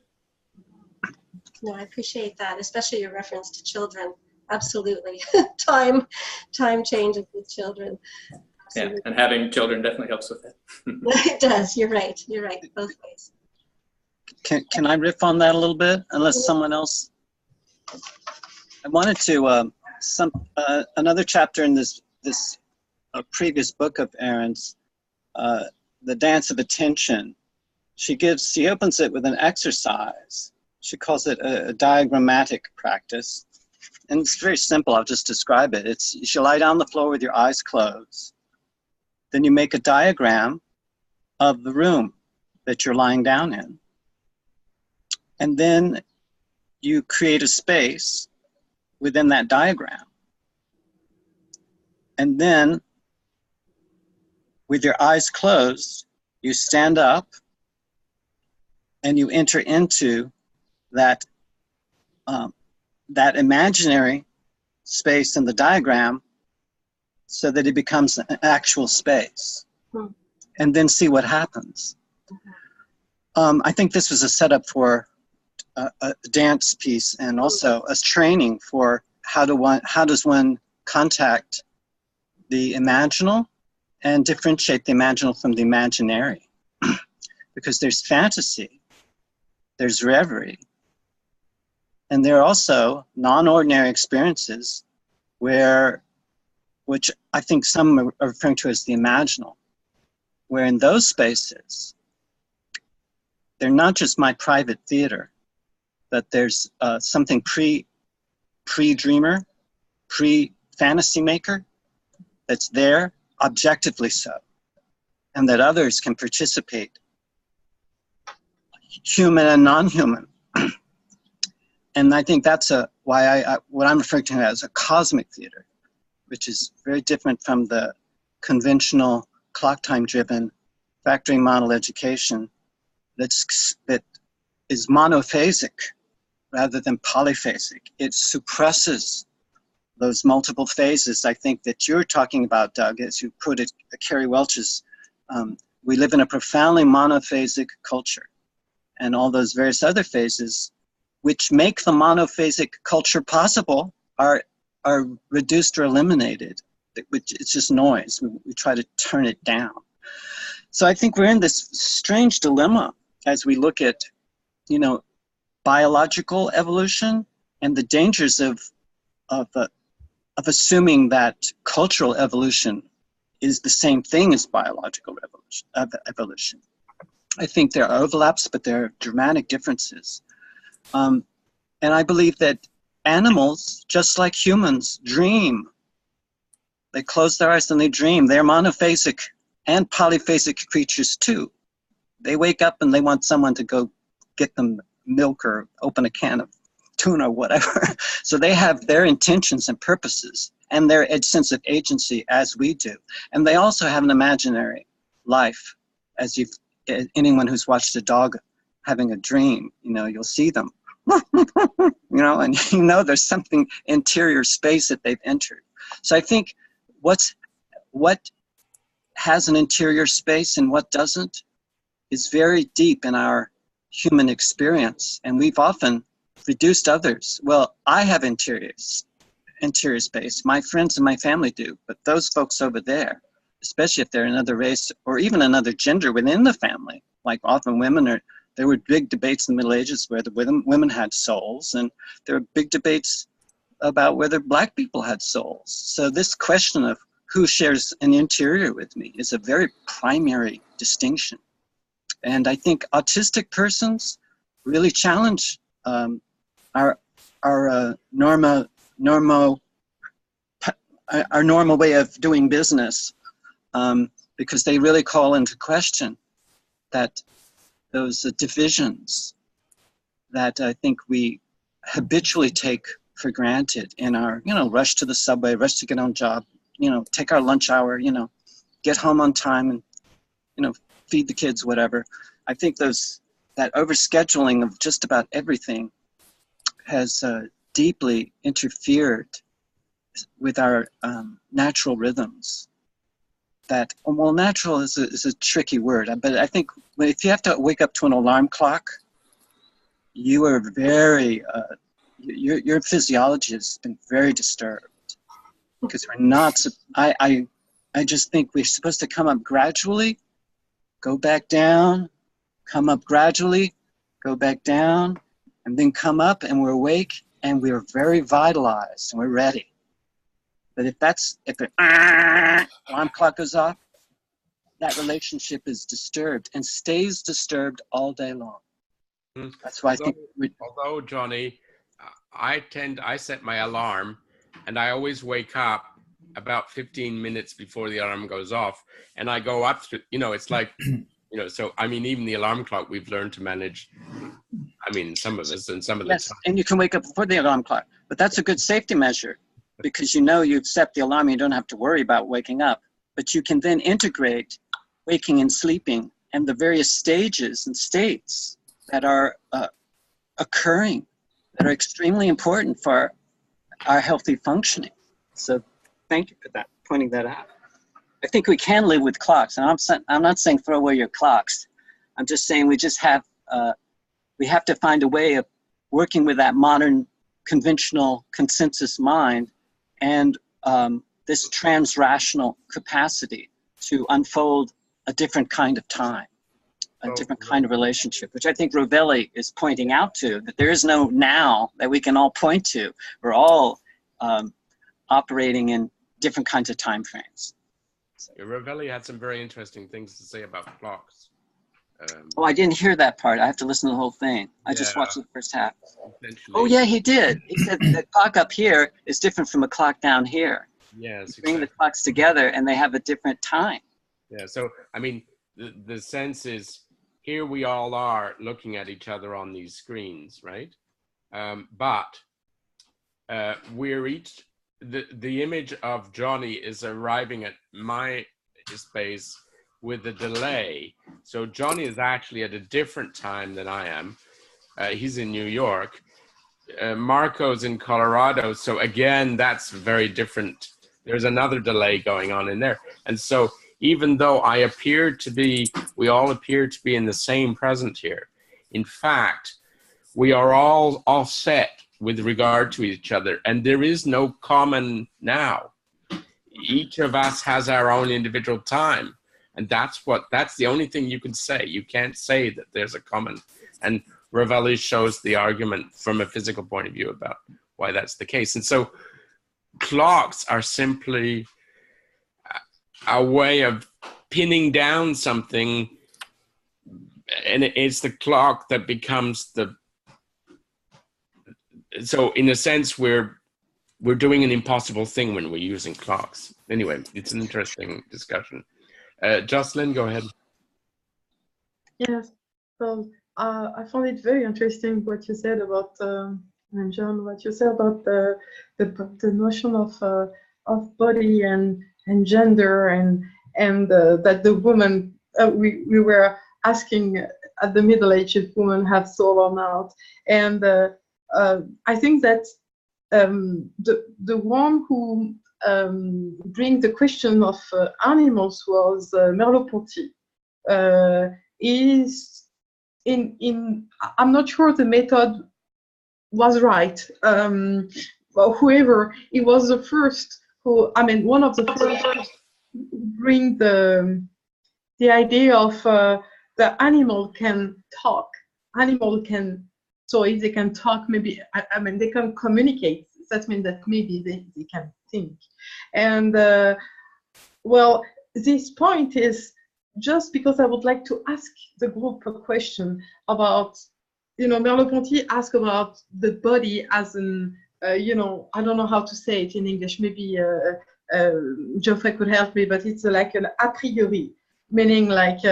No, I appreciate that, especially your reference to children. Absolutely. time changes with children. Absolutely. Yeah, and having children definitely helps with that. It does. You're right. You're right. Both ways. Can I riff on that a little bit? Unless someone else. I wanted to another chapter in this previous book of Erin's, The Dance of Attention. She opens it with an exercise. She calls it a diagrammatic practice. And it's very simple. I'll just describe it. You lie down on the floor with your eyes closed. Then you make a diagram of the room that you're lying down in. And then you create a space within that diagram. And then, with your eyes closed, you stand up and you enter into that imaginary space in the diagram so that it becomes an actual space. And then see what happens. I think this was a setup for a dance piece and also a training for how does one contact the imaginal and differentiate the imaginal from the imaginary. Because there's fantasy, there's reverie, and there are also non-ordinary experiences which I think some are referring to as the imaginal, where in those spaces, they're not just my private theater, but there's something pre-dreamer, pre-fantasy maker that's there, objectively so, and that others can participate, human and non-human. And I think that's why what I'm referring to as a cosmic theater, which is very different from the conventional clock time driven factory model education that is monophasic rather than polyphasic. It suppresses those multiple phases, I think, that you're talking about, Doug, as you put it, Carrie Welch's, we live in a profoundly monophasic culture, and all those various other phases which make the monophasic culture possible are reduced or eliminated. It's just noise. We try to turn it down. So I think we're in this strange dilemma as we look at, biological evolution and the dangers of assuming that cultural evolution is the same thing as biological evolution. I think there are overlaps, but there are dramatic differences. And I believe that animals, just like humans, dream. They close their eyes and they dream. They're monophasic and polyphasic creatures too. They wake up and they want someone to go get them milk or open a can of tuna or whatever. So they have their intentions and purposes and their sense of agency as we do. And they also have an imaginary life. As anyone who's watched a dog having a dream, you'll see them, and there's something interior space that they've entered. So I think what has an interior space and what doesn't is very deep in our human experience, and we've often reduced others. Well, I have interior space. My friends and my family do, but those folks over there, especially if they're another race or even another gender within the family, like often women there were big debates in the Middle Ages where the women had souls, and there were big debates about whether Black people had souls. So this question of who shares an interior with me is a very primary distinction. And I think autistic persons really challenge our normal way of doing business, because they really call into question that those divisions that I think we habitually take for granted in our, rush to the subway, rush to get on job, take our lunch hour, get home on time and, feed the kids, whatever. I think those that overscheduling of just about everything has deeply interfered with our natural rhythms. That, well, natural is a tricky word, but I think if you have to wake up to an alarm clock, you are very, your physiology has been very disturbed, because we're not, I just think we're supposed to come up gradually, go back down, come up gradually, go back down, and then come up, and we're awake, and we're very vitalized, and we're ready. But if the alarm clock goes off, that relationship is disturbed and stays disturbed all day long. That's why I think. Although, Johnny, I set my alarm, and I always wake up about 15 minutes before the alarm goes off, and I go up to, it's like, so, I mean, even the alarm clock we've learned to manage. I mean, some of us and some of the time. And you can wake up before the alarm clock, but that's a good safety measure, because you set the alarm, you don't have to worry about waking up, but you can then integrate waking and sleeping and the various stages and states that are occurring, that are extremely important for our healthy functioning. So thank you for that, pointing that out. I think we can live with clocks, and I'm not saying throw away your clocks. I'm just saying we have to find a way of working with that modern conventional consensus mind and this trans-rational capacity to unfold a different kind of time, a different kind of relationship, which I think Rovelli is pointing out to, that there is no now that we can all point to. We're all operating in different kinds of time frames. So. Rovelli had some very interesting things to say about clocks. I didn't hear that part. I have to listen to the whole thing. I just watched the first half. Oh yeah, he did. He said the clock up here is different from a clock down here. Yes, you bring the clocks together and they have a different time. Yeah, so I mean, the sense is, here we all are looking at each other on these screens, right? But we're each, the image of Johnny is arriving at my space with a delay. So Johnny is actually at a different time than I am. He's in New York. Marco's in Colorado. So again, that's very different. There's another delay going on in there. And so even though we all appear to be in the same present here, in fact, we are all set with regard to each other, and there is no common now. Each of us has our own individual time, and that's the only thing you can say. You can't say that there's a common, and Rovelli shows the argument from a physical point of view about why that's the case. And so clocks are simply a way of pinning down something, and it's the clock that becomes so in a sense we're doing an impossible thing when we're using clocks. Anyway, it's an interesting discussion. Jocelyn, go ahead. Yes, well, I found it very interesting what you said about, and John, what you said about the notion of body and gender, and that the woman, we were asking at the middle-aged woman have soul or not, and I think that the one who bring the question of animals was Merleau-Ponty. Is in I'm not sure the method was right. But whoever, he was the first who, one of the first bring the idea of the animal can talk. Animal can, so if they can talk, maybe, they can communicate. That means that maybe they can think. And well, this point is just because I would like to ask the group a question about, Merleau-Ponty asked about the body as an, I don't know how to say it in English, maybe Geoffrey could help me, but it's like an a priori, meaning like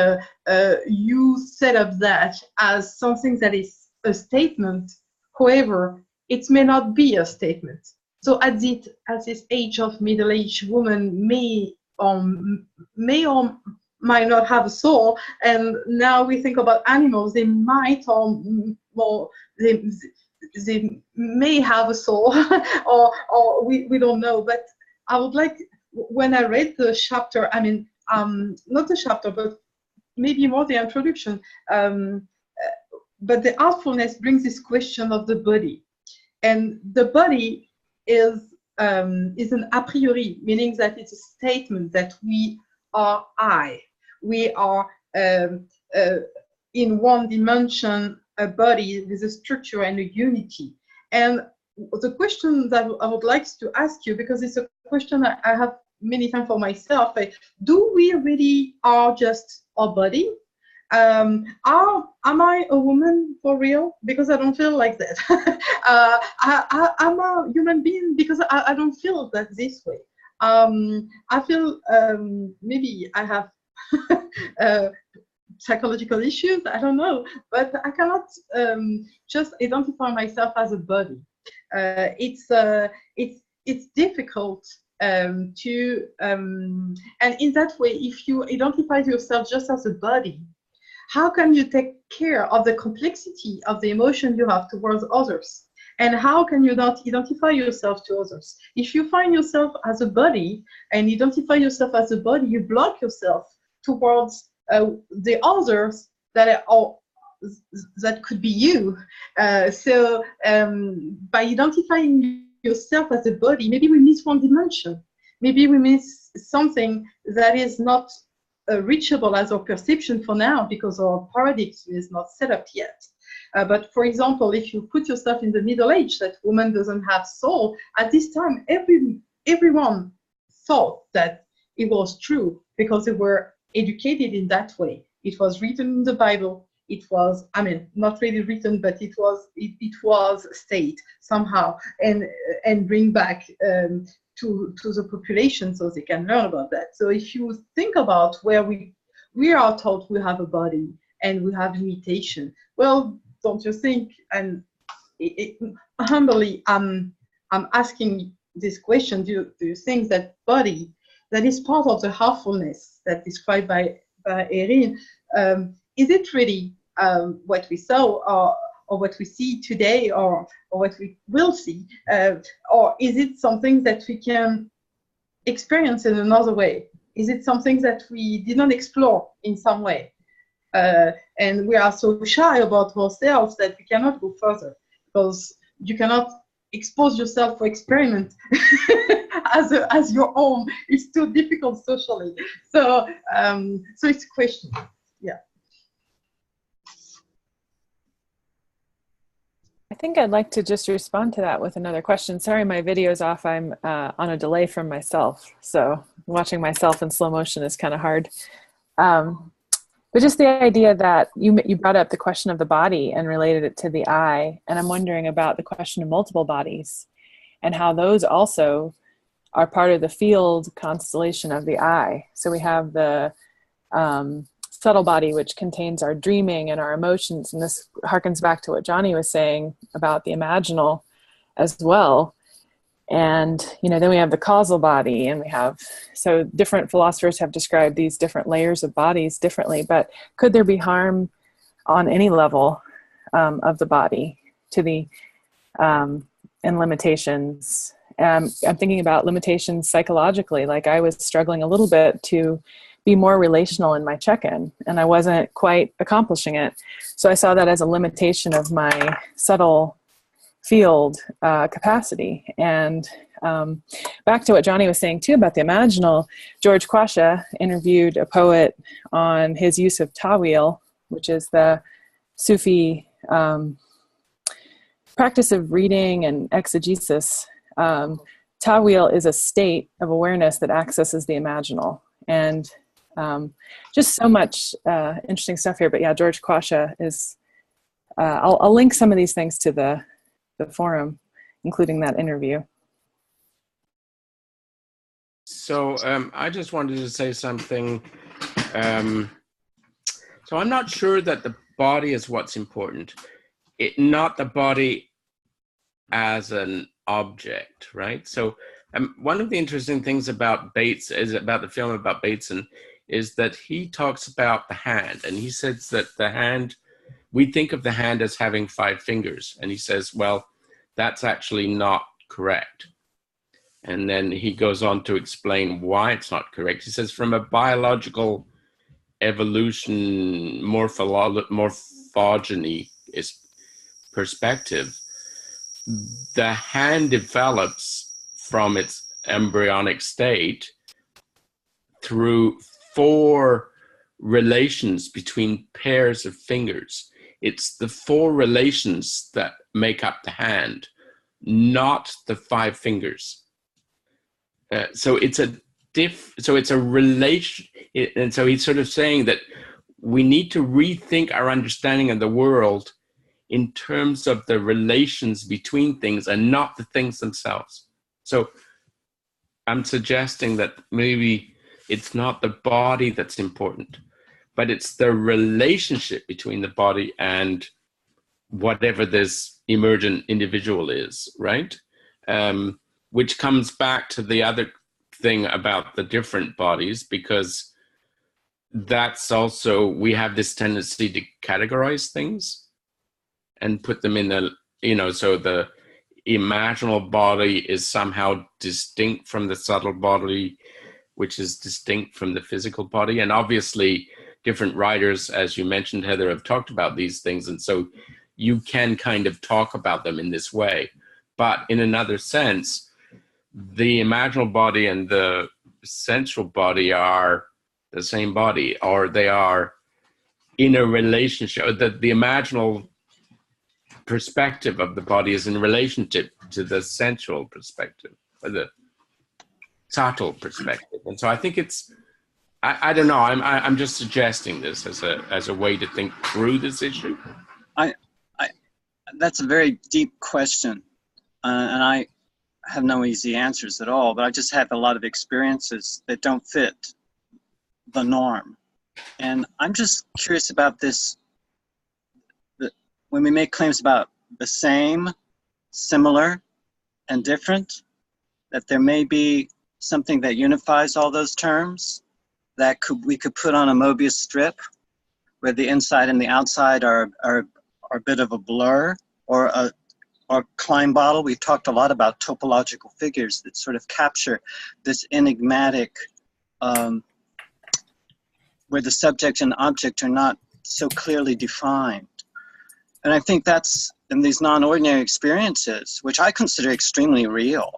you set up that as something that is a statement, however, it may not be a statement. So at this age of middle-aged woman may or might not have a soul, and now we think about animals, they might or they may have a soul, or we don't know. But I would like, when I read the chapter, I mean, not the chapter, but maybe more the introduction, but the Artfulness brings this question of the body, and the body is an a priori, meaning that it's a statement that we are I. We are in one dimension, a body with a structure and a unity. And the question that I would like to ask you, because it's a question I have many times for myself, do we really are just our body? Am I a woman for real? Because I don't feel like that. I'm a human being because I don't feel that this way. I feel maybe I have psychological issues, I don't know, but I cannot just identify myself as a body. It's difficult to, and in that way, if you identify yourself just as a body, how can you take care of the complexity of the emotion you have towards others? And how can you not identify yourself to others? If you find yourself as a body and identify yourself as a body, you block yourself towards the others that could be you. So by identifying yourself as a body, maybe we miss one dimension. Maybe we miss something that is not reachable as our perception for now, because our paradigm is not set up yet. But for example, if you put yourself in the Middle Age, that woman doesn't have soul, at this time, everyone thought that it was true because they were educated in that way. It was written in the Bible. It was, I mean, not really written, but it was stated somehow and bring back to the population so they can learn about that. So if you think about where we are taught we have a body and we have limitation, well, don't you think? And humbly, I'm asking this question: do you think that body, that is part of the Artfulness that described by Erin, is it really what we saw or what we see today or what we will see, or is it something that we can experience in another way? Is it something that we did not explore in some way? And we are so shy about ourselves that we cannot go further, because you cannot expose yourself for experiment as your own. It's too difficult socially. So it's a question. Yeah. I think I'd like to just respond to that with another question. Sorry, my video's off. I'm on a delay from myself, so watching myself in slow motion is kind of hard. But just the idea that you brought up the question of the body and related it to the I, and I'm wondering about the question of multiple bodies and how those also are part of the field constellation of the I. So we have the subtle body, which contains our dreaming and our emotions, and this harkens back to what Johnny was saying about the imaginal as well. And then we have the causal body, and we have, so different philosophers have described these different layers of bodies differently, but could there be harm on any level of the body to the and limitations? I'm thinking about limitations psychologically. Like I was struggling a little bit to be more relational in my check-in, and I wasn't quite accomplishing it. So I saw that as a limitation of my subtle field capacity. And back to what Johnny was saying too about the imaginal, George Quasha interviewed a poet on his use of tawil, which is the Sufi practice of reading and exegesis. Tawil is a state of awareness that accesses the imaginal. And just so much interesting stuff here. But yeah, George Quasha is, I'll link some of these things to the forum, including that interview. So I just wanted to say something. So I'm not sure that the body is what's important. Not the body as an object, right? So one of the interesting things about Bates is about the film about Bateson is that he talks about the hand, and he says that the hand, we think of the hand as having 5 fingers, and he says, well, that's actually not correct. And then he goes on to explain why it's not correct. He says, from a biological evolution morphogeny perspective, the hand develops from its embryonic state through 4 relations between pairs of fingers. It's the 4 relations that make up the hand, not the 5 fingers. So it's a relation, and so he's sort of saying that we need to rethink our understanding of the world in terms of the relations between things and not the things themselves. So I'm suggesting that maybe it's not the body that's important, but it's the relationship between the body and whatever this emergent individual is, right? Which comes back to the other thing about the different bodies, because that's also, we have this tendency to categorize things and put them in the, so the imaginal body is somehow distinct from the subtle body, which is distinct from the physical body. And obviously different writers, as you mentioned, Heather, have talked about these things. And so you can kind of talk about them in this way. But in another sense, the imaginal body and the sensual body are the same body, or they are in a relationship. The imaginal perspective of the body is in relationship to the sensual perspective, or the subtle perspective. And so I think it's, I don't know, I'm just suggesting this as a way to think through this issue. That's a very deep question, and I have no easy answers at all, but I just have a lot of experiences that don't fit the norm. And I'm just curious about this, when we make claims about the same, similar, and different, that there may be something that unifies all those terms that we could put on a Mobius strip where the inside and the outside are a bit of a blur, or Klein bottle. We've talked a lot about topological figures that sort of capture this enigmatic, where the subject and object are not so clearly defined. And I think that's in these non-ordinary experiences, which I consider extremely real,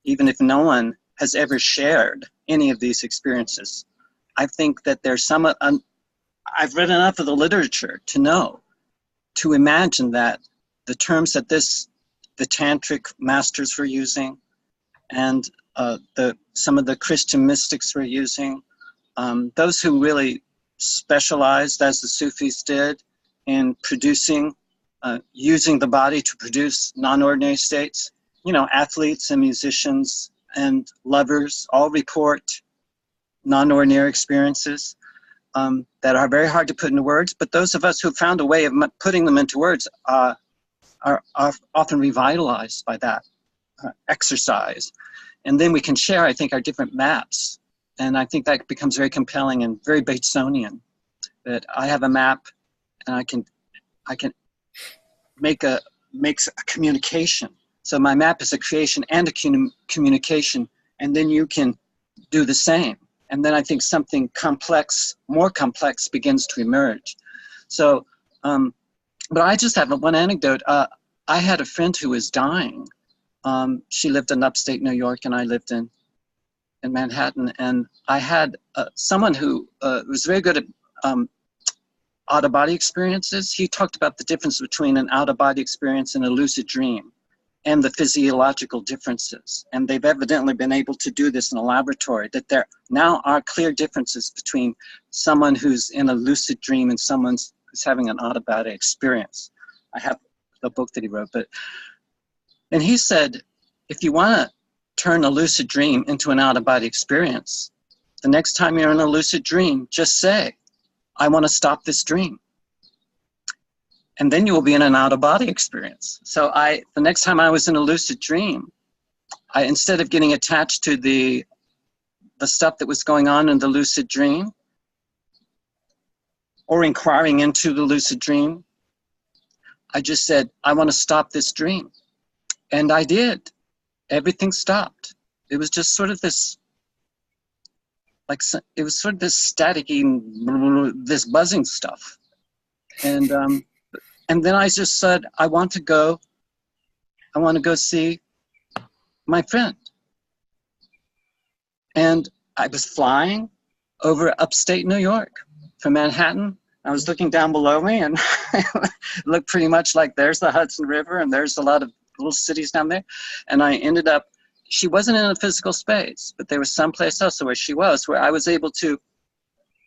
even if no one has ever shared any of these experiences. I think that there's some, I've read enough of the literature to know, to imagine that the terms that the tantric masters were using, and some of the Christian mystics were using, those who really specialized, as the Sufis did, in producing, using the body to produce non-ordinary states. Athletes and musicians and lovers all report non-ordinary experiences that are very hard to put into words, but those of us who found a way of putting them into words are often revitalized by that exercise. And then we can share, I think, our different maps. And I think that becomes very compelling and very Batesonian, that I have a map and I can make a communication. So my map is a creation and a communication, and then you can do the same. And then I think something complex, more complex, begins to emerge. So, but I just have one anecdote. I had a friend who was dying. She lived in upstate New York, and I lived in Manhattan. And I had someone who was very good at out-of-body experiences. He talked about the difference between an out-of-body experience and a lucid dream, and the physiological differences. And they've evidently been able to do this in a laboratory, that there now are clear differences between someone who's in a lucid dream and someone who's having an out-of-body experience. I have the book that he wrote, and he said, if you want to turn a lucid dream into an out-of-body experience, the next time you're in a lucid dream, just say, I want to stop this dream. And then you will be in an out-of-body experience. So the next time I was in a lucid dream, instead of getting attached to the stuff that was going on in the lucid dream, or inquiring into the lucid dream. I just said, I want to stop this dream. And I did. Everything stopped. It was just sort of this, it was sort of this staticky, this buzzing stuff. And then I just said, I want to go see my friend. And I was flying over upstate New York from Manhattan. I was looking down below me, and it looked pretty much like there's the Hudson River, and there's a lot of little cities down there. And I ended up, she wasn't in a physical space, but there was someplace else where she was, where I was able to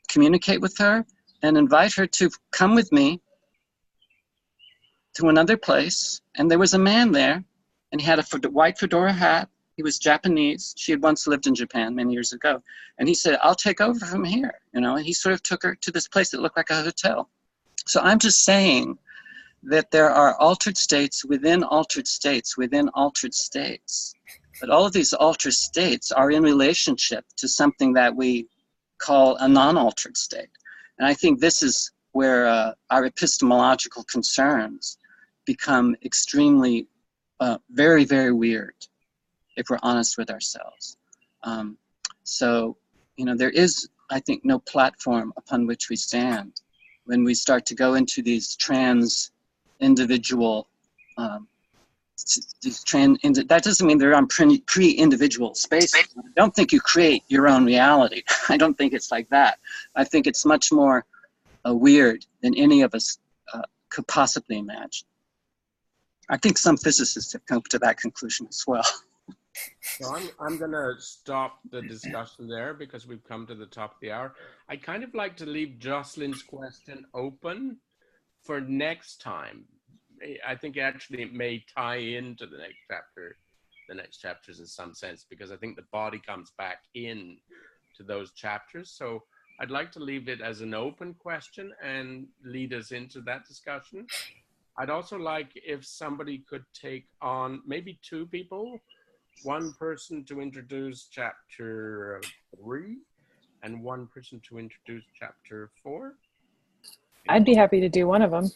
communicate with her and invite her to come with me to another place. And there was a man there, and he had a white fedora hat. He was Japanese. She had once lived in Japan many years ago. And he said, I'll take over from here, you know, and he sort of took her to this place that looked like a hotel. So I'm just saying that there are altered states within altered states within altered states. But all of these altered states are in relationship to something that we call a non-altered state. And I think this is where our epistemological concerns become extremely, very, very weird, if we're honest with ourselves. So, you know, there is, I think, no platform upon which we stand when we start to go into these trans-individual, that doesn't mean they're on pre-individual spaces. I don't think you create your own reality. I don't think it's like that. I think it's much more weird than any of us could possibly imagine. I think some physicists have come to that conclusion as well. So I'm going to stop the discussion there because we've come to the top of the hour. I'd kind of like to leave Jocelyn's question open for next time. I think actually it may tie into the next chapters in some sense, because I think the body comes back in to those chapters. So I'd like to leave it as an open question and lead us into that discussion. I'd also like if somebody could take on maybe two people, one person to introduce chapter 3 and one person to introduce chapter 4. I'd be happy to do one of them.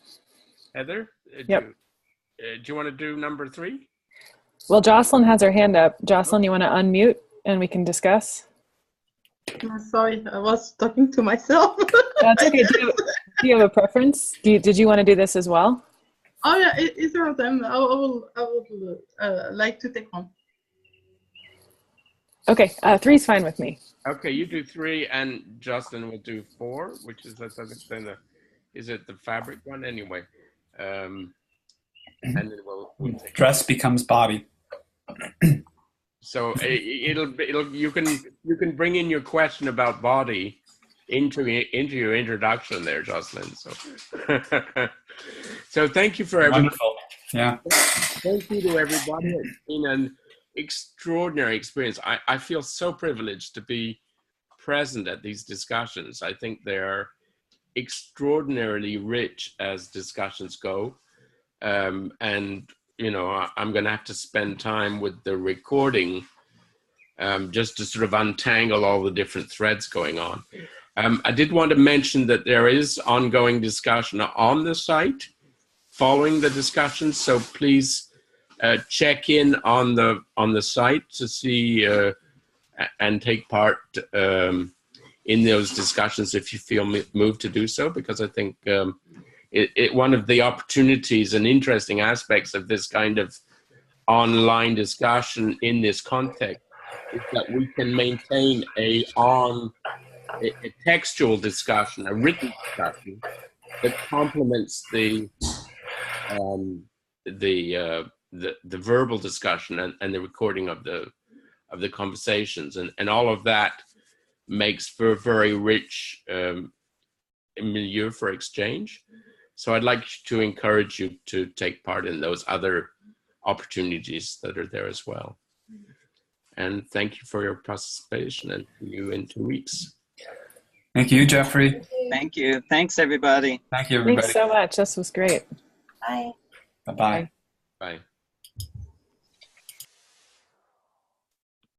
Heather, Yep. Do you want to do number 3? Well, Jocelyn has her hand up. Jocelyn, you want to unmute and we can discuss? Sorry, I was talking to myself. That's okay. Do you have a preference? Did you want to do this as well? Oh yeah, either of them. I would like to take one. Okay, 3 is fine with me. Okay, you do 3 and Jocelyn will do 4, which is is it the fabric one anyway? And then we'll take Dress becomes body. So you can bring in your question about body into your introduction there, Jocelyn. So so thank you for everybody. Wonderful. Yeah. Thank you to everybody. It's been an extraordinary experience. I feel so privileged to be present at these discussions. I think they're extraordinarily rich as discussions go. And, you know, I'm going to have to spend time with the recording just to sort of untangle all the different threads going on. I did want to mention that there is ongoing discussion on the site following the discussion. So please check in on the site to see and take part in those discussions if you feel moved to do so, because I think one of the opportunities and interesting aspects of this kind of online discussion in this context is that we can maintain a textual discussion, a written discussion that complements the verbal discussion and the recording of the conversations, and all of that makes for a very rich milieu for exchange. So I'd like to encourage you to take part in those other opportunities that are there as well. And thank you for your participation, and see you in 2 weeks. Thank you, Jeffrey. Thank you. Thanks, everybody. Thank you, everybody. Thanks so much. This was great. Bye. Bye-bye. Bye.